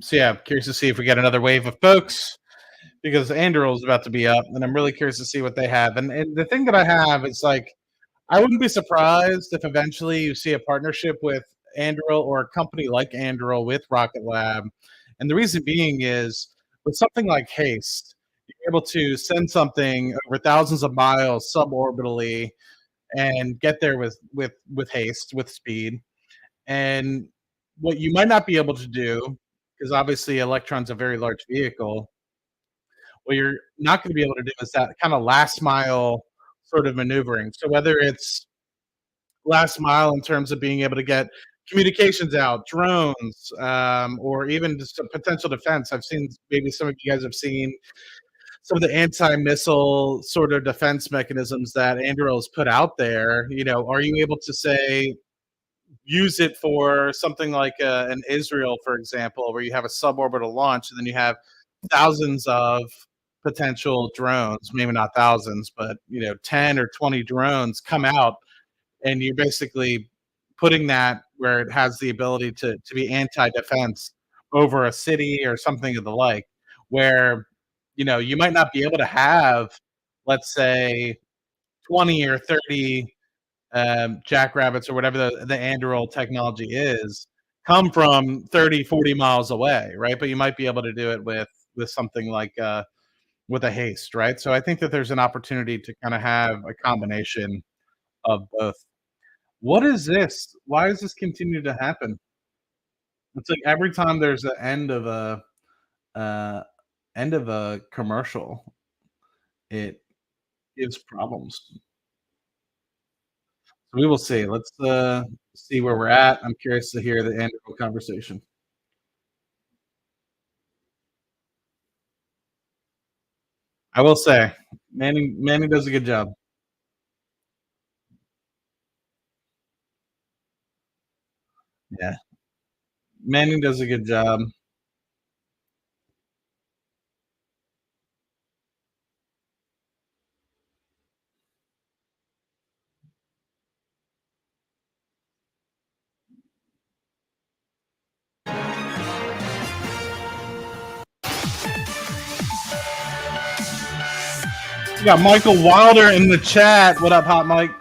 So yeah, I'm curious to see if we get another wave of folks, because Anduril is about to be up, and I'm really curious to see what they have. And the thing that I have is, like, I wouldn't be surprised if eventually you see a partnership with Anduril or a company like Anduril with Rocket Lab. And the reason being is, with something like HASTE, you're able to send something over thousands of miles suborbitally and get there with HASTE, with speed. And what you might not be able to do because obviously Electron's a very large vehicle. What you're not going to be able to do is that kind of last mile sort of maneuvering. So whether it's last mile in terms of being able to get communications out, drones, or even just a potential defense. I've seen, maybe some of you guys have seen some of the anti-missile sort of defense mechanisms that Anduril has put out there. You know, are you able to say, use it for something like an Israel, for example, where you have a suborbital launch and then you have thousands of potential drones, maybe not thousands, but 10 or 20 drones come out, and you're basically putting that where it has the ability to be anti-defense over a city or something of the like, where you might not be able to have, let's say, 20 or 30 jackrabbits or whatever the Anduril technology is come from 30, 40 miles away, right? But you might be able to do it with something like with a haste, right? So I think that there's an opportunity to kind of have a combination of both. What is this? Why does this continue to happen? It's like every time there's an end of a commercial, it gives problems. So we will see. Let's see where we're at. I'm curious to hear the Anduril conversation. I will say, Manning does a good job. Yeah, Manning does a good job. We got Michael Wilder in the chat. What up, Hot Mike?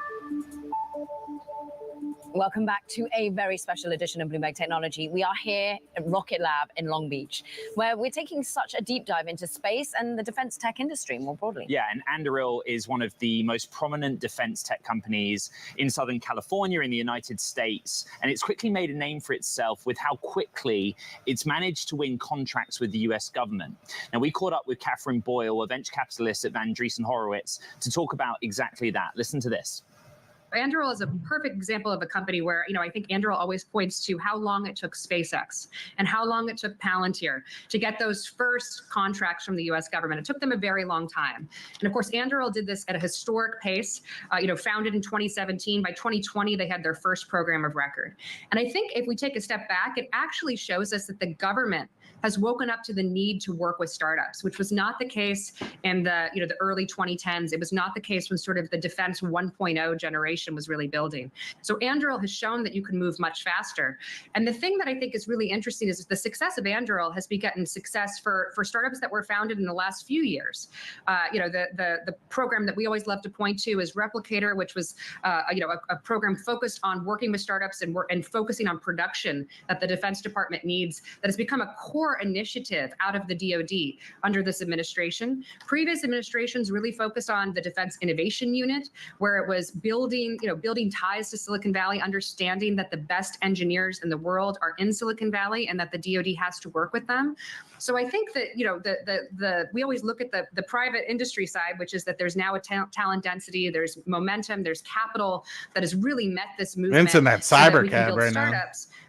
Welcome back to a very special edition of Bloomberg Technology. We are here at Rocket Lab in Long Beach, where we're taking such a deep dive into space and the defense tech industry more broadly. Yeah, and Anduril is one of the most prominent defense tech companies in Southern California in the United States. And it's quickly made a name for itself with how quickly it's managed to win contracts with the US government. Now, we caught up with Catherine Boyle, a venture capitalist at Andreessen Horowitz, to talk about exactly that. Listen to this. Anduril is a perfect example of a company where, I think Anduril always points to how long it took SpaceX and how long it took Palantir to get those first contracts from the US government. It took them a very long time. And of course, Anduril did this at a historic pace, founded in 2017. By 2020, they had their first program of record. And I think if we take a step back, it actually shows us that the government has woken up to the need to work with startups, which was not the case in the early 2010s. It was not the case when sort of the defense 1.0 generation was really building. So Anduril has shown that you can move much faster. And the thing that I think is really interesting is the success of Anduril has begotten success for startups that were founded in the last few years. The program that we always love to point to is Replicator, which was a program focused on working with startups and focusing on production that the Defense Department needs, that has become a core initiative out of the DoD under this administration. Previous administrations really focused on the Defense Innovation Unit, where it was building ties to Silicon Valley, understanding that the best engineers in the world are in Silicon Valley and that the DoD has to work with them. So I think that we always look at the private industry side, which is that there's now a talent density, there's momentum, there's capital that has really met this movement. It's in that cyber cab right now.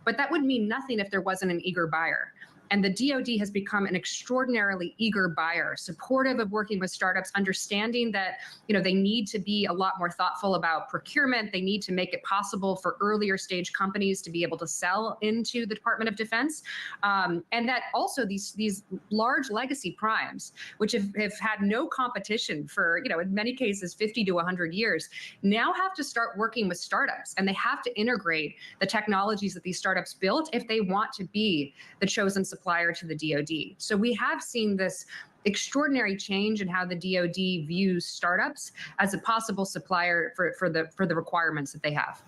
But that would mean nothing if there wasn't an eager buyer. And the DoD has become an extraordinarily eager buyer, supportive of working with startups, understanding that they need to be a lot more thoughtful about procurement. They need to make it possible for earlier stage companies to be able to sell into the Department of Defense, and that also these large legacy primes, which have had no competition for in many cases 50 to 100 years, now have to start working with startups, and they have to integrate the technologies that these startups built if they want to be the chosen supplier to the DoD. So we have seen this extraordinary change in how the DoD views startups as a possible supplier for the requirements that they have.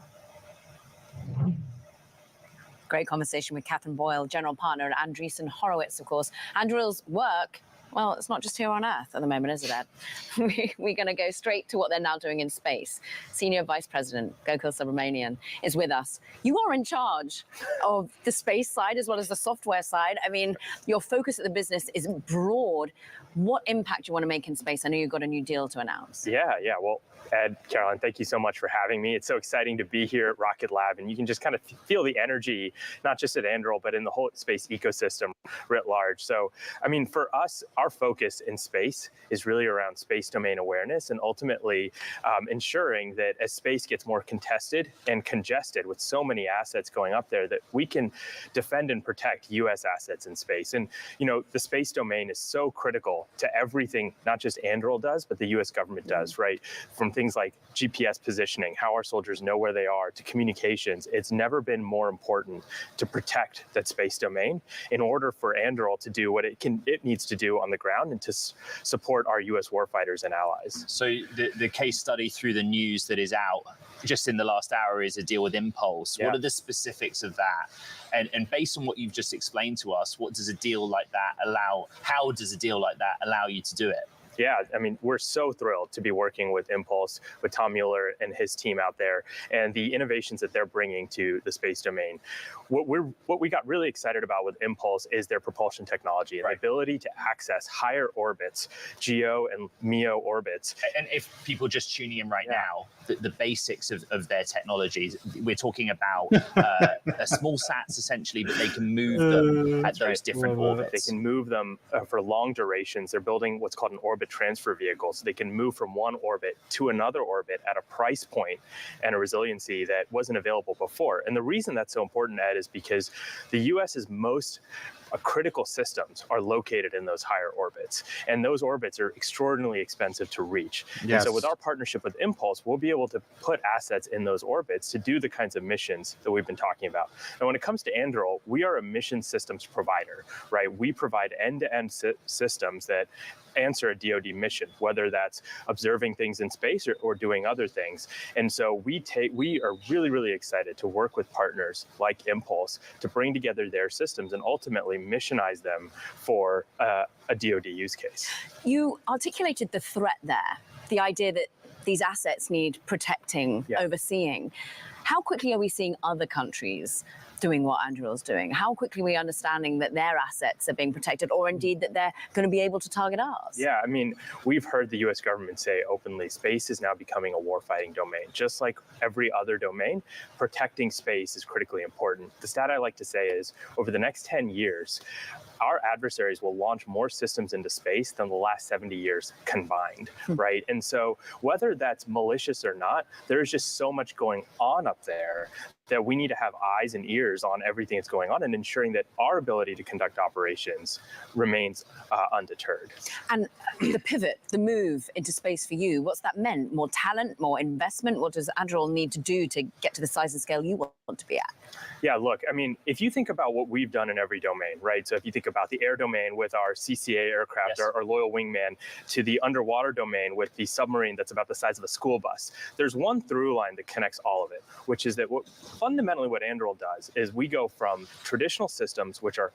Great conversation with Catherine Boyle, general partner at Andreessen Horowitz, of course. Anduril's work Well, it's not just here on Earth at the moment, is it, Ed? We're going to go straight to what they're now doing in space. Senior Vice President Gokul Subramanian is with us. You are in charge of the space side as well as the software side. I mean, your focus at the business is broad. What impact do you want to make in space? I know you've got a new deal to announce. Yeah. Well, Ed, Caroline, thank you so much for having me. It's so exciting to be here at Rocket Lab, and you can just kind of feel the energy, not just at Anduril, but in the whole space ecosystem writ large. So, I mean, for us, our focus in space is really around space domain awareness and ultimately ensuring that as space gets more contested and congested with so many assets going up there, that we can defend and protect U.S. assets in space. And, you know, the space domain is so critical to everything, not just Anduril does, but the U.S. government does, right? From things like GPS positioning, how our soldiers know where they are, to communications. It's never been more important to protect that space domain in order for Anduril to do what it needs to do on the ground and to support our U.S. warfighters and allies. So the case study through the news that is out just in the last hour is a deal with Impulse. Yeah. What are the specifics of that? And based on what you've just explained to us, what does a deal like that allow? How does a deal like that allow you to do it? Yeah, I mean, we're so thrilled to be working with Impulse, with Tom Mueller and his team out there, and the innovations that they're bringing to the space domain. What we got really excited about with Impulse is their propulsion technology and the ability to access higher orbits, GEO and MEO orbits. And if people just tuning in right now, the basics of their technologies, we're talking about small sats essentially, but they can move them at those different orbits. They can move them for long durations. They're building what's called an orbit transfer vehicle, so they can move from one orbit to another orbit at a price point and a resiliency that wasn't available before. And the reason that's so important, Ed, is because the U.S.'s most critical systems are located in those higher orbits, and those orbits are extraordinarily expensive to reach. Yes. And so with our partnership with Impulse, we'll be able to put assets in those orbits to do the kinds of missions that we've been talking about. And when it comes to Anduril, we are a mission systems provider, right? We provide end-to-end systems that answer a DoD mission, whether that's observing things in space or doing other things. And so we are really, really excited to work with partners like Impulse to bring together their systems and ultimately missionize them for a DoD use case. You articulated the threat there, the idea that these assets need protecting, overseeing. How quickly are we seeing other countries doing what Anduril's doing? How quickly are we understanding that their assets are being protected, or indeed that they're going to be able to target ours? Yeah, I mean, we've heard the U.S. government say openly, space is now becoming a warfighting domain. Just like every other domain, protecting space is critically important. The stat I like to say is, over the next 10 years, our adversaries will launch more systems into space than the last 70 years combined, right? And so whether that's malicious or not, there's just so much going on up there that we need to have eyes and ears on everything that's going on and ensuring that our ability to conduct operations remains undeterred. And the pivot, the move into space for you, what's that meant? More talent, more investment? What does Anduril need to do to get to the size and scale you want to be at? Yeah, look, I mean, if you think about what we've done in every domain, right? So if you think about the air domain with our CCA aircraft, our Loyal Wingman, to the underwater domain with the submarine that's about the size of a school bus, there's one through line that connects all of it, which is that fundamentally what Anduril does is we go from traditional systems, which are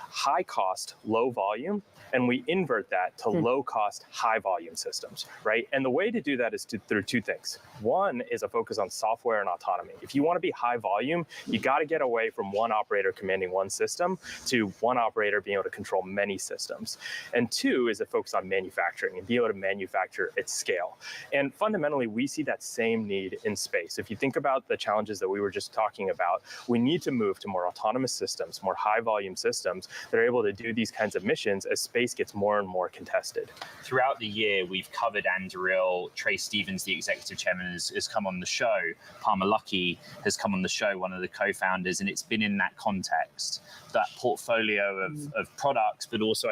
high cost, low volume, and we invert that to low cost, high volume systems, right? And the way to do that is through two things. One is a focus on software and autonomy. If you want to be high volume, you got to get away from one operator commanding one system to one operator being able to control many systems. And two is a focus on manufacturing and be able to manufacture at scale. And fundamentally, we see that same need in space. If you think about the challenges that we were just talking about, we need to move to more autonomous systems, more high volume systems that are able to do these kinds of missions as space gets more and more contested. Throughout the year, we've covered Anduril. Trey Stevens, the executive chairman, has come on the show. Palmer Luckey has come on the show, one of the co-founders, and it's been in that context, that portfolio of products, but also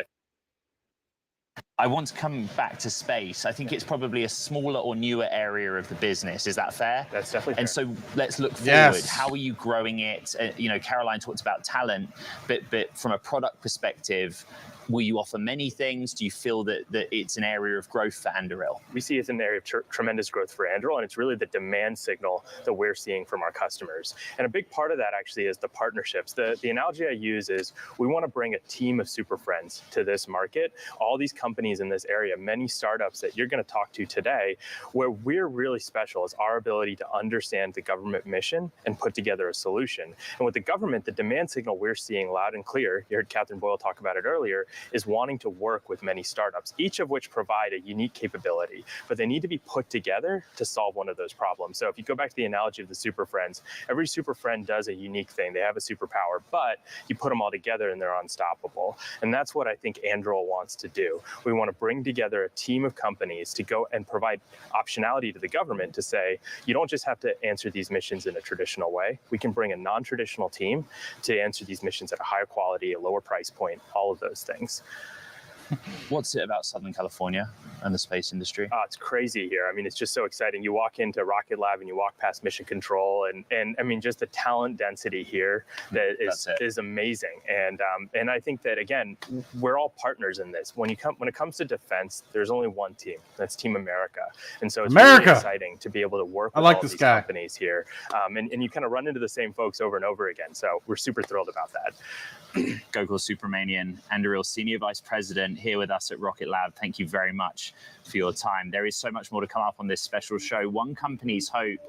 I want to come back to space. I think it's probably a smaller or newer area of the business. Is that fair? That's definitely fair. And so let's look forward. Yes. How are you growing it? You know, Caroline talked about talent, but from a product perspective, Will you offer many things? Do you feel that it's an area of growth for Anduril? We see it's an area of tremendous growth for Anduril, and it's really the demand signal that we're seeing from our customers. And a big part of that actually is the partnerships. The analogy I use is we want to bring a team of super friends to this market. All these companies in this area, many startups that you're going to talk to today, where we're really special is our ability to understand the government mission and put together a solution. And with the government, the demand signal we're seeing loud and clear, you heard Catherine Boyle talk about it earlier, is wanting to work with many startups, each of which provide a unique capability, but they need to be put together to solve one of those problems. So if you go back to the analogy of the super friends, every super friend does a unique thing. They have a superpower, but you put them all together and they're unstoppable. And that's what I think Anduril wants to do. We want to bring together a team of companies to go and provide optionality to the government to say, you don't just have to answer these missions in a traditional way. We can bring a non-traditional team to answer these missions at a higher quality, a lower price point, all of those things. What's it about Southern California and the space industry? It's crazy here. I mean, it's just so exciting. You walk into Rocket Lab and you walk past Mission Control, and I mean, just the talent density here that is amazing. And I think that again, we're all partners in this. When it comes to defense, there's only one team. That's Team America. And so it's really exciting to be able to work with all these companies here. And you kind of run into the same folks over and over again. So we're super thrilled about that. Gokul Subramanian, Anduril Senior Vice President, here with us at Rocket Lab. Thank you very much for your time. There is so much more to come up on this special show. One company's hope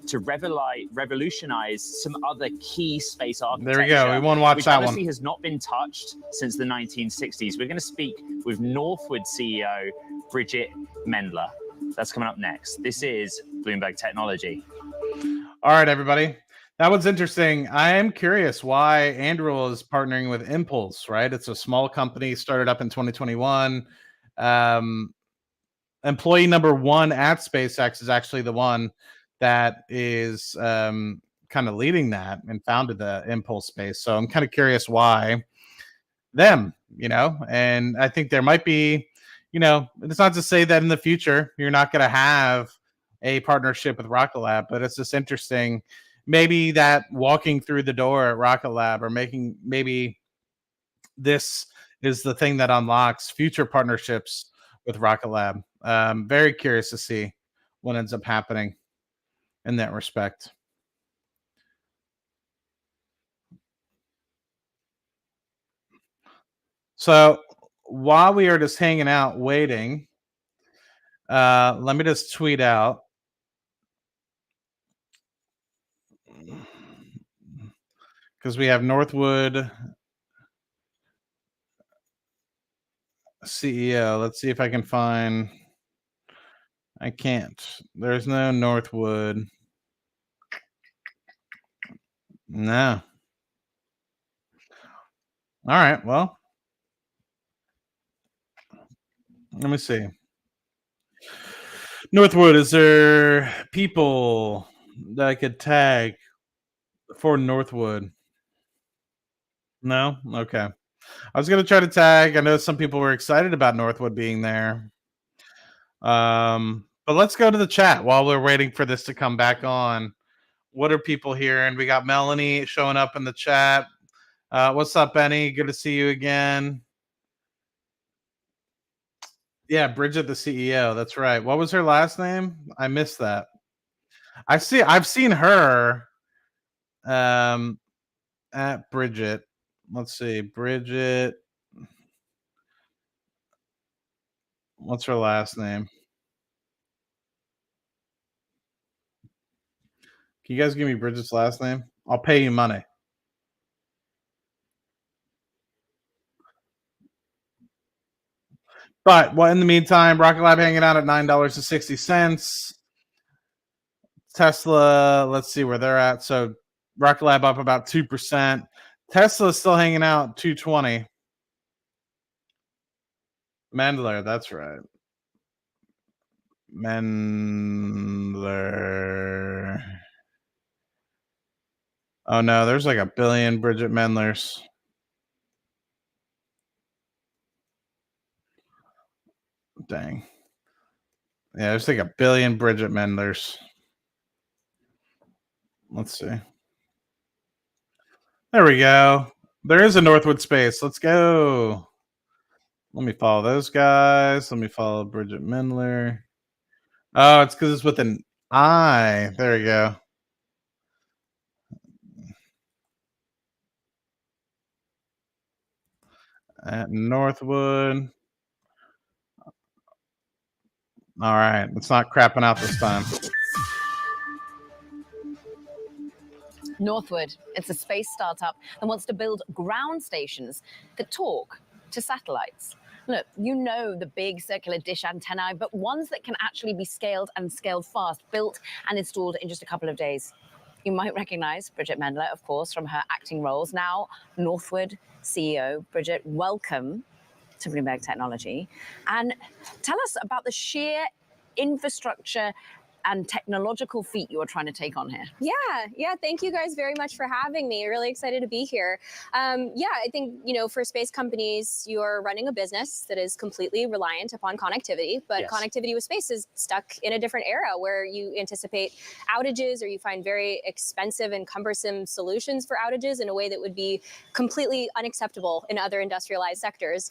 to revolutionize some other key space architecture. There we go. We won't watch that one. Which honestly has not been touched since the 1960s. We're going to speak with Northwood CEO Bridget Mendler. That's coming up next. This is Bloomberg Technology. All right, everybody. That was interesting. I am curious why Anduril is partnering with Impulse, right? It's a small company, started up in 2021. Employee number one at SpaceX is actually the one that is kind of leading that and founded the Impulse space. So I'm kind of curious why them, and I think there might be, it's not to say that in the future you're not going to have a partnership with Rocket Lab, but it's just interesting. Maybe that walking through the door at Rocket Lab or maybe this is the thing that unlocks future partnerships with Rocket Lab. Very curious to see what ends up happening in that respect. So while we are just hanging out waiting, let me just tweet out. Because we have Northwood CEO. Let's see if I can find. I can't. There's no Northwood. No. All right. Well, let me see. Northwood, is there people that I could tag for Northwood? No? Okay. I was going to try to tag. I know some people were excited about Northwood being there. But let's go to the chat while we're waiting for this to come back on. What are people hearing? We got Melanie showing up in the chat. What's up, Benny? Good to see you again. Yeah, Bridget, the CEO. That's right. What was her last name? I missed that. I've seen her at Bridget. Let's see. Bridget. What's her last name? Can you guys give me Bridget's last name? I'll pay you money. But in the meantime, Rocket Lab hanging out at $9.60. Tesla, let's see where they're at. So Rocket Lab up about 2%. Tesla still hanging out 220. Mendler, that's right. Mendler. Oh no, there's like a billion Bridget Mendlers. Dang. Yeah, there's like a billion Bridget Mendlers. Let's see. There we go. There is a Northwood space. Let's go. Let me follow those guys. Let me follow Bridget Mendler. Oh, it's because it's with an I. There you go. At Northwood. All right. It's not crapping out this time. Northwood, it's a space startup that wants to build ground stations that talk to satellites. Look, you know the big circular dish antennae, but ones that can actually be scaled and scaled fast, built and installed in just a couple of days. You might recognize Bridget Mendler, of course, from her acting roles. Now, Northwood CEO. Bridget, welcome to Bloomberg Technology. And tell us about the sheer infrastructure and technological feat you are trying to take on here. Yeah. Thank you guys very much for having me. Really excited to be here. I think, for space companies, you're running a business that is completely reliant upon connectivity, but Yes. Connectivity with space is stuck in a different era where you anticipate outages or you find very expensive and cumbersome solutions for outages in a way that would be completely unacceptable in other industrialized sectors.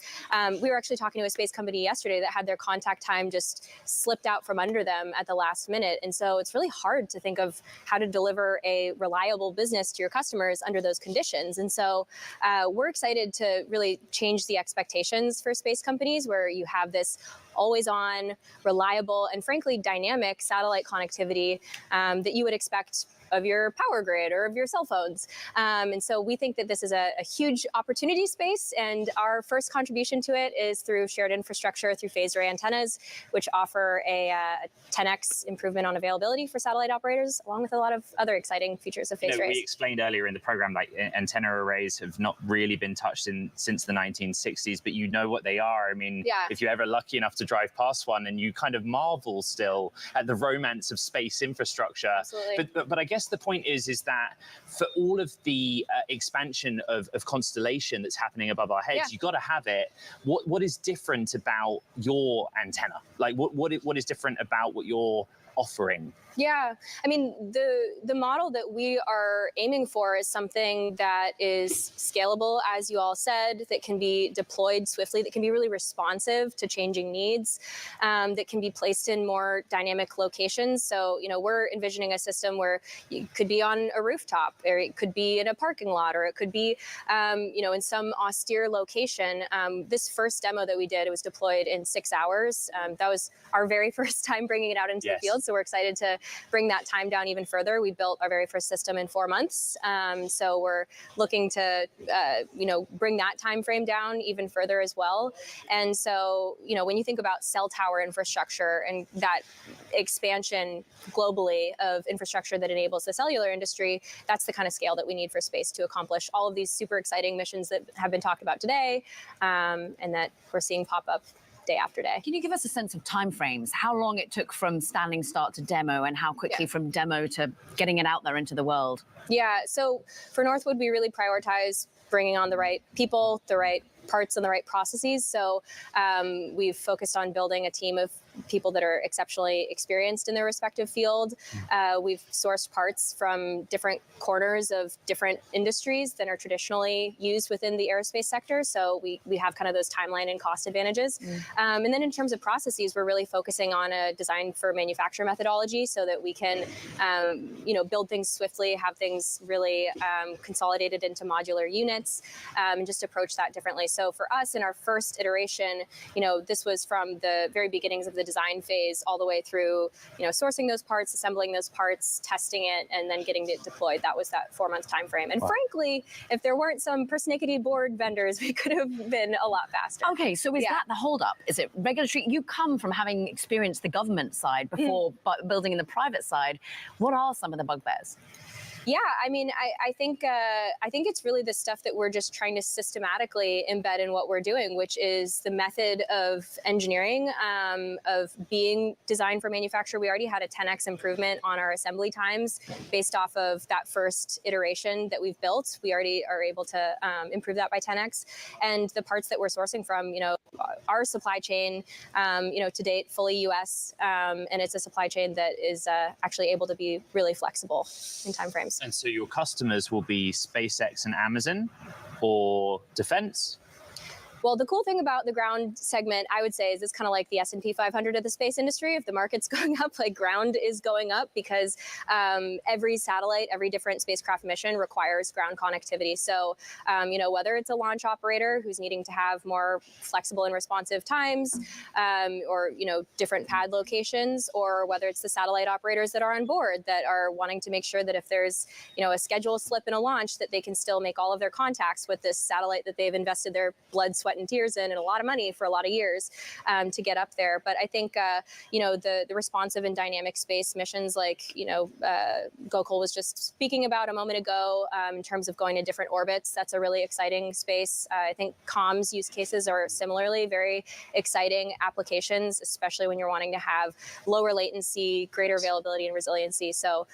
We were actually talking to a space company yesterday that had their contact time just slipped out from under them at the last minute. And so it's really hard to think of how to deliver a reliable business to your customers under those conditions. And so we're excited to really change the expectations for space companies where you have this always on, reliable, and frankly, dynamic satellite connectivity that you would expect of your power grid or of your cell phones. And so we think that this is a huge opportunity space, and our first contribution to it is through shared infrastructure through phased array antennas, which offer a 10x improvement on availability for satellite operators, along with a lot of other exciting features of phased arrays. We explained earlier in the program, like antenna arrays have not really been touched since the 1960s, but you know what they are. I mean, if you're ever lucky enough to drive past one, and you kind of marvel still at the romance of space infrastructure. Absolutely. But I guess the point is that for all of the expansion of constellation that's happening above our heads, you've got to have it. What is different about your antenna? Like what is different about what you're offering? Yeah, I mean, the model that we are aiming for is something that is scalable, as you all said, that can be deployed swiftly, that can be really responsive to changing needs, that can be placed in more dynamic locations. So, we're envisioning a system where you could be on a rooftop, or it could be in a parking lot, or it could be, in some austere location. This first demo that we did, it was deployed in 6 hours. That was our very first time bringing it out into the field. So we're excited to bring that time down even further. We built our very first system in 4 months. So we're looking to, bring that time frame down even further as well. And so, when you think about cell tower infrastructure and that expansion globally of infrastructure that enables the cellular industry, that's the kind of scale that we need for space to accomplish all of these super exciting missions that have been talked about today, and that we're seeing pop up day after day. Can you give us a sense of timeframes? How long it took from standing start to demo, and how quickly from demo to getting it out there into the world? Yeah, so for Northwood, we really prioritize bringing on the right people, the right parts, and the right processes. So we've focused on building a team of people that are exceptionally experienced in their respective field. We've sourced parts from different corners of different industries that are traditionally used within the aerospace sector. So we have kind of those timeline and cost advantages. And then in terms of processes, we're really focusing on a design for manufacture methodology so that we can, build things swiftly, have things really consolidated into modular units, and just approach that differently. So for us, in our first iteration, this was from the very beginnings of the design phase all the way through, sourcing those parts, assembling those parts, testing it, and then getting it deployed. That was that 4 month time frame. And frankly, if there weren't some persnickety board vendors, we could have been a lot faster. Okay, so is that the holdup? Is it regulatory? You come from having experienced the government side before building in the private side. What are some of the bugbears? Yeah, I mean, I think it's really the stuff that we're just trying to systematically embed in what we're doing, which is the method of engineering, of being designed for manufacture. We already had a 10x improvement on our assembly times based off of that first iteration that we've built. We already are able to improve that by 10x. And the parts that we're sourcing from, our supply chain, to date, fully US, and it's a supply chain that is actually able to be really flexible in timeframes. And so your customers will be SpaceX and Amazon, or defense? Well, the cool thing about the ground segment, I would say, is it's kind of like the S&P 500 of the space industry. If the market's going up, like ground is going up, because every satellite, every different spacecraft mission requires ground connectivity. So, whether it's a launch operator who's needing to have more flexible and responsive times, or different pad locations, or whether it's the satellite operators that are on board that are wanting to make sure that if there's a schedule slip in a launch, that they can still make all of their contacts with this satellite that they've invested their blood, sweat, and tears in and a lot of money for a lot of years to get up there. But I think the responsive and dynamic space missions, like Gokul was just speaking about a moment ago, in terms of going to different orbits, that's a really exciting space. I think comms use cases are similarly very exciting applications, especially when you're wanting to have lower latency, greater availability and resiliency. So,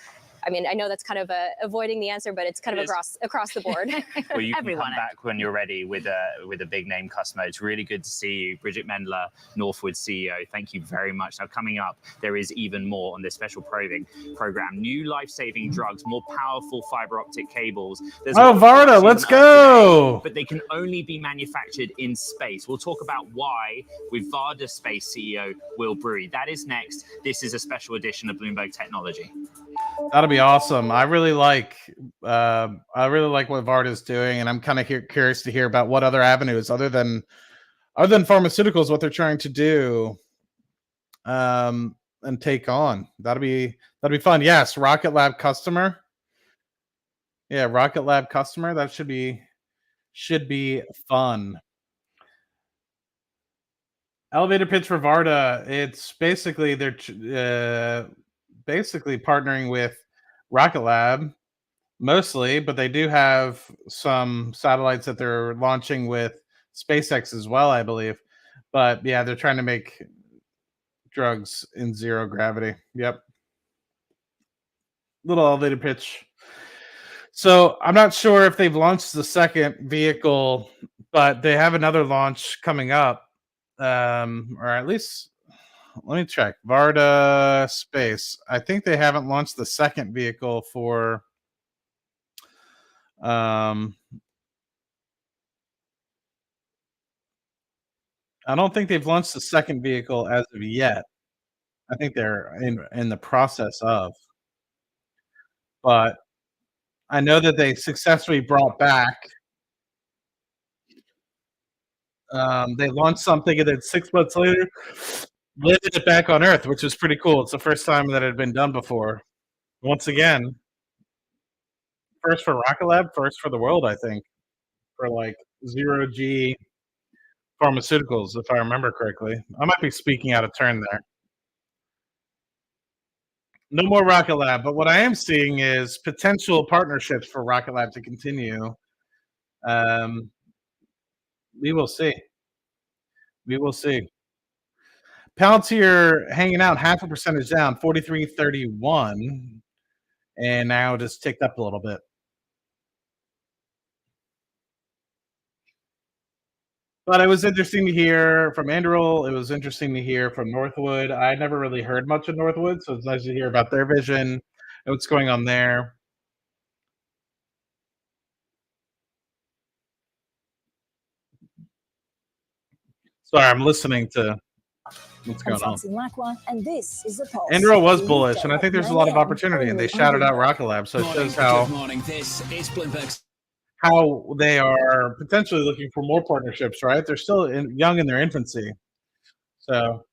I mean, I know that's kind of avoiding the answer, but it's kind of across the board. Well, you can come back when you're ready with a big name customer. It's really good to see you. Bridget Mendler, Northwood CEO, thank you very much. Now, coming up, there is even more on this special probing program. New life-saving drugs, more powerful fiber optic cables. There's Varda, let's go! Today, but they can only be manufactured in space. We'll talk about why with Varda Space CEO Will Brewery. That is next. This is a special edition of Bloomberg Technology. That'll be awesome. I really like what Varda's doing, and I'm kind of curious to hear about what other avenues other than pharmaceuticals, what they're trying to do, and take on. That'll be fun. Yes, Rocket Lab customer. Yeah, Rocket Lab customer. That should be fun. Elevator pitch for Varda. It's basically they're basically partnering with Rocket Lab mostly, but they do have some satellites that they're launching with SpaceX as well, I believe. But yeah, they're trying to make drugs in zero gravity. Yep. Little elevator pitch. So I'm not sure if they've launched the second vehicle, but they have another launch coming up, or at least. Let me check. Varda Space. I think they haven't launched the second vehicle for I don't think they've launched the second vehicle as of yet. I think they're in the process of. But I know that they successfully brought back they launched something and then 6 months later landed it back on Earth, which is pretty cool. It's the first time that it had been done before. Once again, first for Rocket Lab, first for the world, I think, for like zero-G pharmaceuticals, if I remember correctly. I might be speaking out of turn there. No more Rocket Lab, but what I am seeing is potential partnerships for Rocket Lab to continue. We will see. We will see. Palantir hanging out 0.5% down, 43.31, and now just ticked up a little bit. But it was interesting to hear from Anduril. It was interesting to hear from Northwood. I never really heard much of Northwood, so it's nice to hear about their vision and what's going on there. Sorry, I'm listening to what's going on. Anduril was bullish, and I think there's a lot of opportunity, and they shouted out Rocket Lab, so it shows how they are potentially looking for more partnerships, right? They're still young in their infancy. So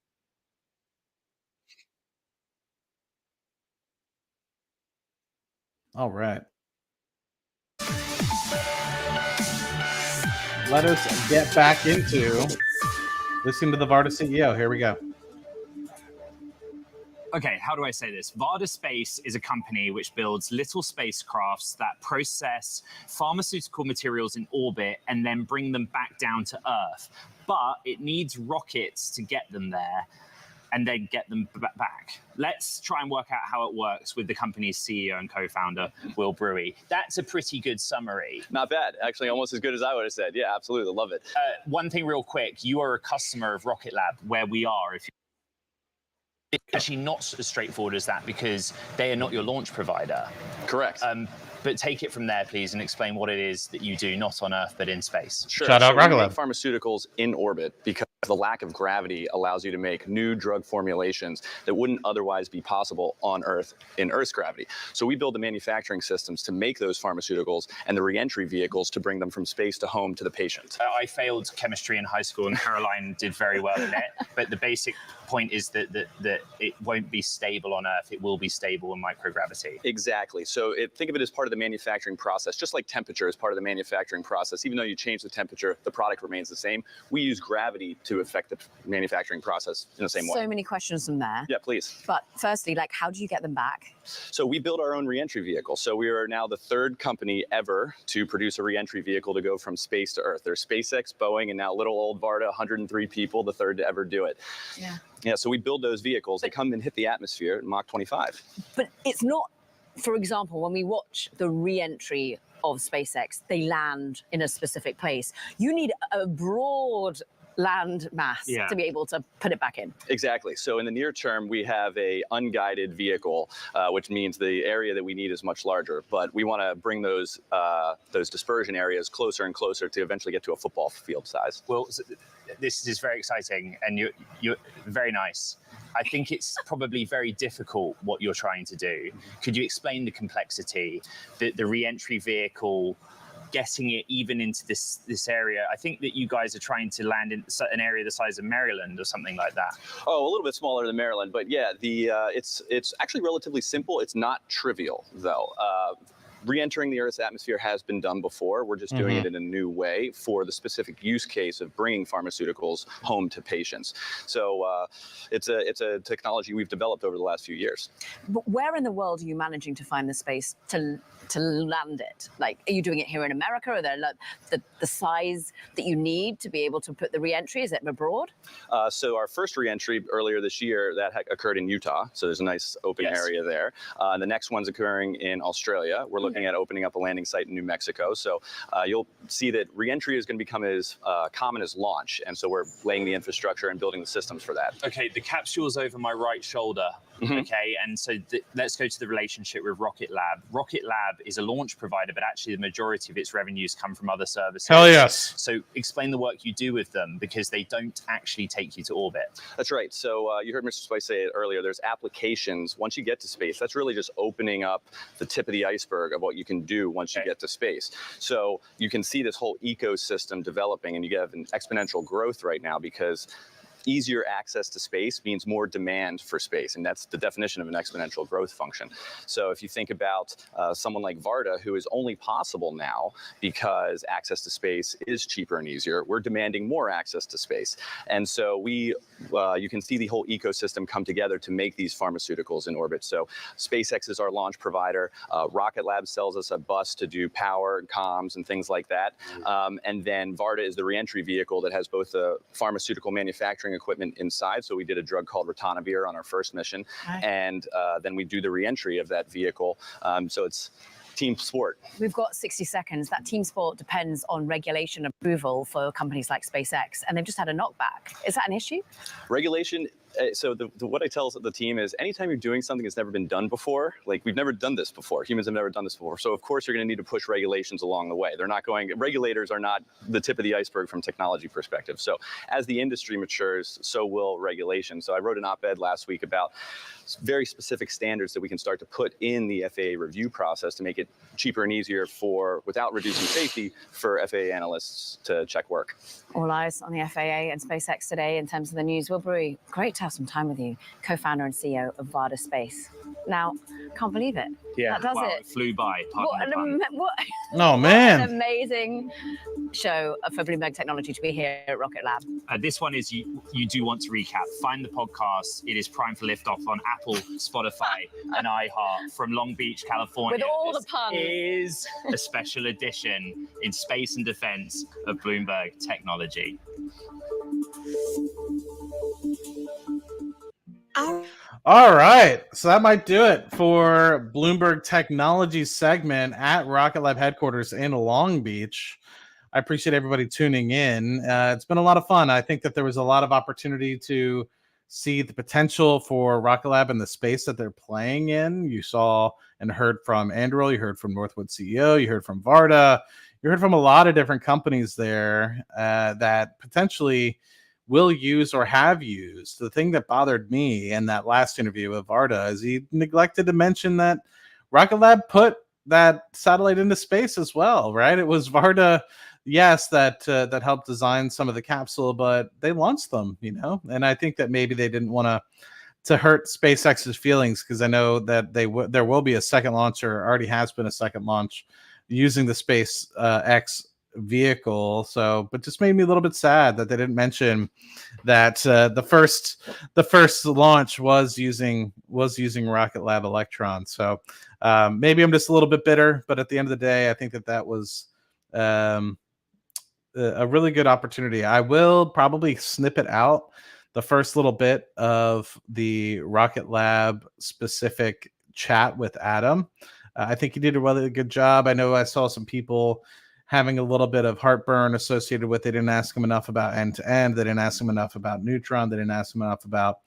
all right. Let us get back into listening to the Varda CEO. Here we go. Okay, how do I say this? Varda Space is a company which builds little spacecrafts that process pharmaceutical materials in orbit and then bring them back down to Earth. But it needs rockets to get them there and then get them back. Let's try and work out how it works with the company's CEO and co-founder, Will Brewery. That's a pretty good summary. Not bad. Actually, almost as good as I would have said. Yeah, absolutely. Love it. One thing real quick. You are a customer of Rocket Lab, where we are. It's actually not as straightforward as that because they are not your launch provider. Correct. But take it from there, please, and explain what it is that you do, not on Earth, but in space. Sure. Shout out so we Rocket make Lab. pharmaceuticals in orbit because the lack of gravity allows you to make new drug formulations that wouldn't otherwise be possible on Earth in Earth's gravity. So we build the manufacturing systems to make those pharmaceuticals and the re-entry vehicles to bring them from space to home to the patient. I failed chemistry in high school, and Caroline did very well in it. But the basic point is that it won't be stable on Earth. It will be stable in microgravity. Exactly. So think of it as part of the manufacturing process, just like temperature is part of the manufacturing process. Even though you change the temperature, the product remains the same. We use gravity to affect the manufacturing process in the same way. So many questions from there. Yeah, please. But firstly, like, how do you get them back? So we build our own re-entry vehicle. So we are now the third company ever to produce a re-entry vehicle to go from space to Earth. There's SpaceX, Boeing, and now little old Varda, 103 people, the third to ever do it. Yeah. Yeah, so we build those vehicles. They come and hit the atmosphere at Mach 25. But it's not, for example, when we watch the re-entry of SpaceX, they land in a specific place. You need a broad land mass to be able to put it back in. Exactly. So in the near term, we have a unguided vehicle, which means the area that we need is much larger. But we want to bring those dispersion areas closer and closer to eventually get to a football field size. Well, this is very exciting, and you're very nice. I think it's probably very difficult what you're trying to do. Could you explain the complexity, the re-entry vehicle, getting it even into this area? I think that you guys are trying to land in an area the size of Maryland or something like that. Oh, a little bit smaller than Maryland, but yeah, it's actually relatively simple. It's not trivial though. Re-entering the Earth's atmosphere has been done before. We're just doing it in a new way for the specific use case of bringing pharmaceuticals home to patients. So it's a technology we've developed over the last few years. But where in the world are you managing to find the space to land it? Like, are you doing it here in America? Are there the size that you need to be able to put the re-entry? Is it abroad? So our first re-entry earlier this year, that occurred in Utah. So there's a nice open area there. The next one's occurring in Australia. We're looking at opening up a landing site in New Mexico. So you'll see that re-entry is going to become as common as launch. And so we're laying the infrastructure and building the systems for that. Okay, the capsule's over my right shoulder. Okay, and so let's go to the relationship with Rocket Lab. Rocket Lab is a launch provider, but actually the majority of its revenues come from other services. Hell yes. So explain the work you do with them, because they don't actually take you to orbit. That's right. So you heard Mr. Spice say it earlier. There's applications. Once you get to space, that's really just opening up the tip of the iceberg of what you can do once you get to space. So you can see this whole ecosystem developing, and you have an exponential growth right now because easier access to space means more demand for space, and that's the definition of an exponential growth function. So if you think about someone like Varda, who is only possible now because access to space is cheaper and easier, we're demanding more access to space. And so you can see the whole ecosystem come together to make these pharmaceuticals in orbit. So SpaceX is our launch provider. Rocket Lab sells us a bus to do power and comms and things like that. And then Varda is the reentry vehicle that has both the pharmaceutical manufacturing equipment inside. So we did a drug called ritonavir on our first mission. And then we do the reentry of that vehicle. So it's team sport. We've got 60 seconds. That team sport depends on regulation approval for companies like SpaceX, and they've just had a knockback. Is that an issue? Regulation. So what I tell the team is anytime you're doing something that's never been done before, like we've never done this before, humans have never done this before. So of course you're going to need to push regulations along the way. Regulators are not the tip of the iceberg from technology perspective. So as the industry matures, so will regulation. So I wrote an op-ed last week about very specific standards that we can start to put in the FAA review process to make it cheaper and easier without reducing safety for FAA analysts to check work. All eyes on the FAA and SpaceX today in terms of the news. Will Brewery, great to have some time with you, co-founder and CEO of Varda Space. Now, can't believe it. Yeah, that does wow, it. It flew by. What Oh, man. an amazing show for Bloomberg Technology to be here at Rocket Lab. This one is you do want to recap. Find the podcast. It is primed for liftoff on Apple, Spotify, and iHeart from Long Beach, California. With all the puns. Is a special edition in space and defense of Bloomberg Technology. All right. So that might do it for Bloomberg Technology segment at Rocket Lab headquarters in Long Beach. I appreciate everybody tuning in. It's been a lot of fun. I think that there was a lot of opportunity to see the potential for Rocket Lab and the space that they're playing in. You saw and heard from Anduril, you heard from Northwood CEO, you heard from Varda, you heard from a lot of different companies there that potentially will use or have used. The thing that bothered me in that last interview with Varda is he neglected to mention that Rocket Lab put that satellite into space as well, right? It was Varda, yes, that helped design some of the capsule, but they launched them, and I think that maybe they didn't want to hurt SpaceX's feelings, because I know that there will be a second launch, or already has been a second launch using the SpaceX vehicle. So, but just made me a little bit sad that they didn't mention that the first launch was using Rocket Lab Electron. So maybe I'm just a little bit bitter, but at the end of the day, I think that was a really good opportunity. I will probably snippet out the first little bit of the Rocket Lab specific chat with Adam. I think he did a really good job. I know I saw some people having a little bit of heartburn associated with they didn't ask him enough about end-to-end. They didn't ask him enough about Neutron. They didn't ask him enough about...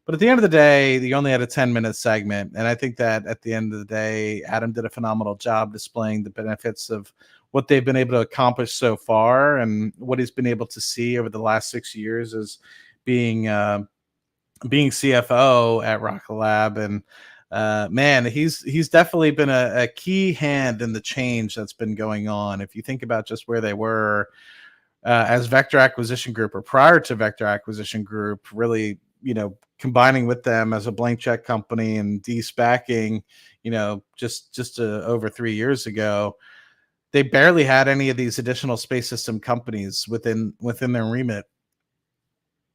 But at the end of the day, he only had a 10-minute segment. And I think that at the end of the day, Adam did a phenomenal job displaying the benefits of what they've been able to accomplish so far and what he's been able to see over the last 6 years as being CFO at Rocket Lab. And man, he's definitely been a key hand in the change that's been going on. If you think about just where they were as Vector Acquisition Group, or prior to Vector Acquisition Group, really, combining with them as a blank check company and de-SPACing, just over 3 years ago, they barely had any of these additional space system companies within their remit.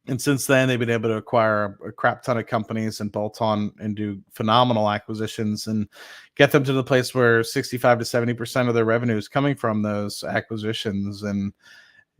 And since then, they've been able to acquire a crap ton of companies and bolt on and do phenomenal acquisitions and get them to the place where 65 to 70% of their revenue is coming from those acquisitions. And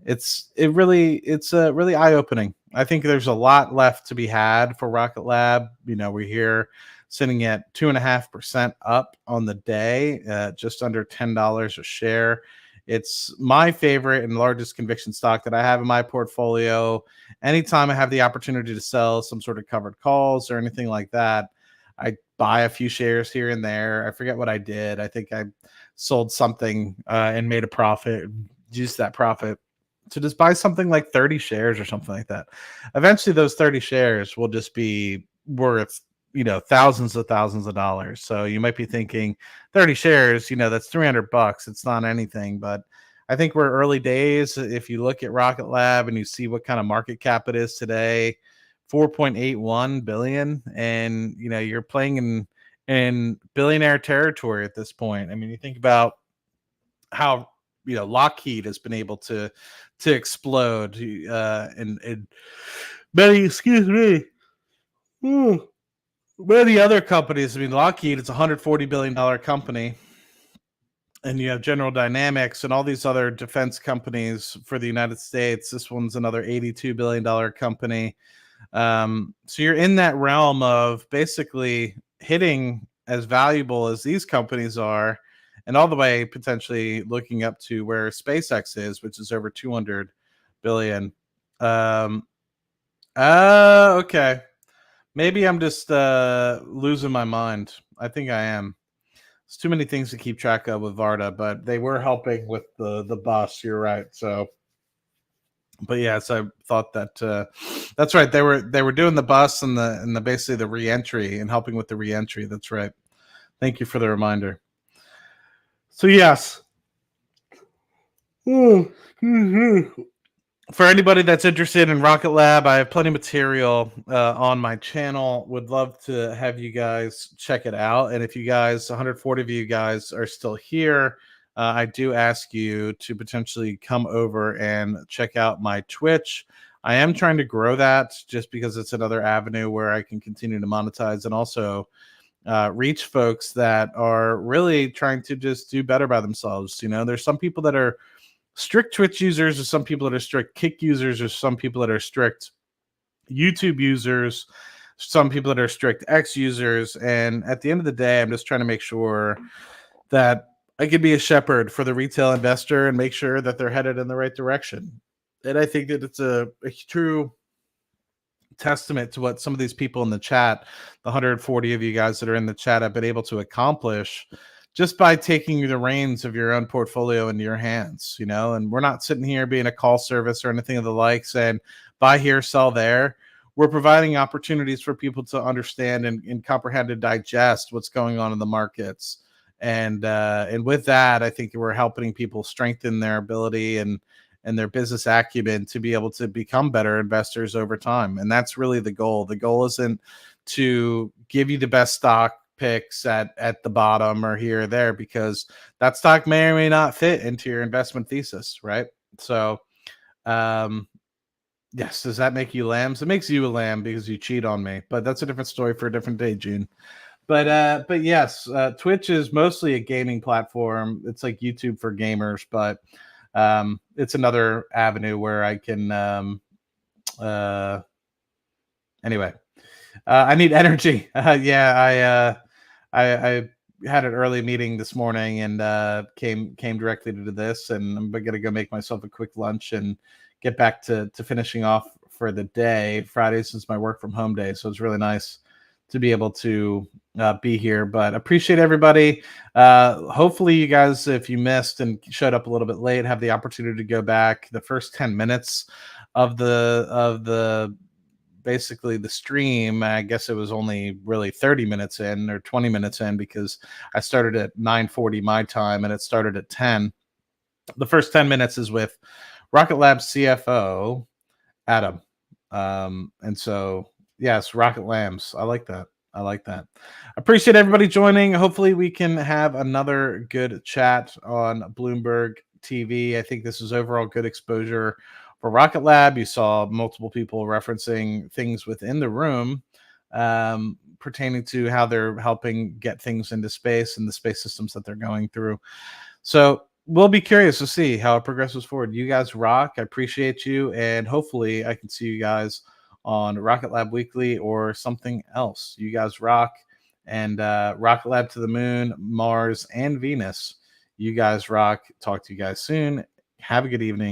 it's really eye-opening. I think there's a lot left to be had for Rocket Lab. We're here sitting at 2.5% up on the day, just under $10 a share. It's my favorite and largest conviction stock that I have in my portfolio. Anytime I have the opportunity to sell some sort of covered calls or anything like that, I buy a few shares here and there. I forget what I did. I think I sold something and made a profit, used that profit to just buy something like 30 shares or something like that. Eventually, those 30 shares will just be worth thousands of dollars. So you might be thinking 30 shares, that's $300. It's not anything, but I think we're early days. If you look at Rocket Lab and you see what kind of market cap it is today, 4.81 billion, and you're playing in billionaire territory at this point. I mean, you think about how Lockheed has been able to explode and many, excuse me. Many other companies. I mean, Lockheed, it's a $140 billion company. And you have General Dynamics and all these other defense companies for the United States. This one's another $82 billion company. So you're in that realm of basically hitting as valuable as these companies are, and all the way potentially looking up to where SpaceX is, which is over 200 billion. Okay. Maybe I'm just losing my mind. I think I am. It's too many things to keep track of with Varda, but they were helping with the bus. You're right. So, but yes, I thought that that's right. They were doing the bus and the basically the reentry and helping with the reentry. That's right. Thank you for the reminder. So yes. For anybody that's interested in Rocket Lab, I have plenty of material on my channel. Would love to have you guys check it out. And if you guys, 140 of you guys, are still here, I do ask you to potentially come over and check out my Twitch. I am trying to grow that just because it's another avenue where I can continue to monetize and also reach folks that are really trying to just do better by themselves. There's some people that are strict Twitch users, or some people that are strict Kick users, or some people that are strict YouTube users, some people that are strict X users. And at the end of the day, I'm just trying to make sure that I can be a shepherd for the retail investor and make sure that they're headed in the right direction. And I think that it's a true testament to what some of these people in the chat, the 140 of you guys that are in the chat, have been able to accomplish just by taking the reins of your own portfolio into your hands, you know. And we're not sitting here being a call service or anything of the like saying buy here, sell there. We're providing opportunities for people to understand and comprehend and digest what's going on in the markets. And with that, I think we're helping people strengthen their ability and their business acumen to be able to become better investors over time. And that's really the goal. The goal isn't to give you the best stock picks at the bottom or here or there, because that stock may or may not fit into your investment thesis, right? So yes, does that make you lambs? It makes you a lamb because you cheat on me, but that's a different story for a different day, June. But yes, Twitch is mostly a gaming platform. It's like YouTube for gamers, but it's another avenue where I can anyway. I need energy. Yeah, I had an early meeting this morning and came directly to this, and I'm gonna go make myself a quick lunch and get back to finishing off for the day. Fridays is my work from home day, so it's really nice to be able to be here. But appreciate everybody. Hopefully you guys, if you missed and showed up a little bit late, have the opportunity to go back. The first 10 minutes of the basically the stream, I guess it was only really 30 minutes in or 20 minutes in, because I started at 9:40 my time and it started at 10. The first 10 minutes is with Rocket Lab CFO Adam. And so yes, Rocket Lambs. I like that. Appreciate everybody joining. Hopefully we can have another good chat on Bloomberg TV. I think this is overall good exposure for Rocket Lab. You saw multiple people referencing things within the room pertaining to how they're helping get things into space and the space systems that they're going through. So we'll be curious to see how it progresses forward. You guys rock. I appreciate you. And hopefully I can see you guys on Rocket Lab Weekly or something else. You guys rock. And Rocket Lab to the moon, Mars, and Venus. You guys rock. Talk to you guys soon. Have a good evening.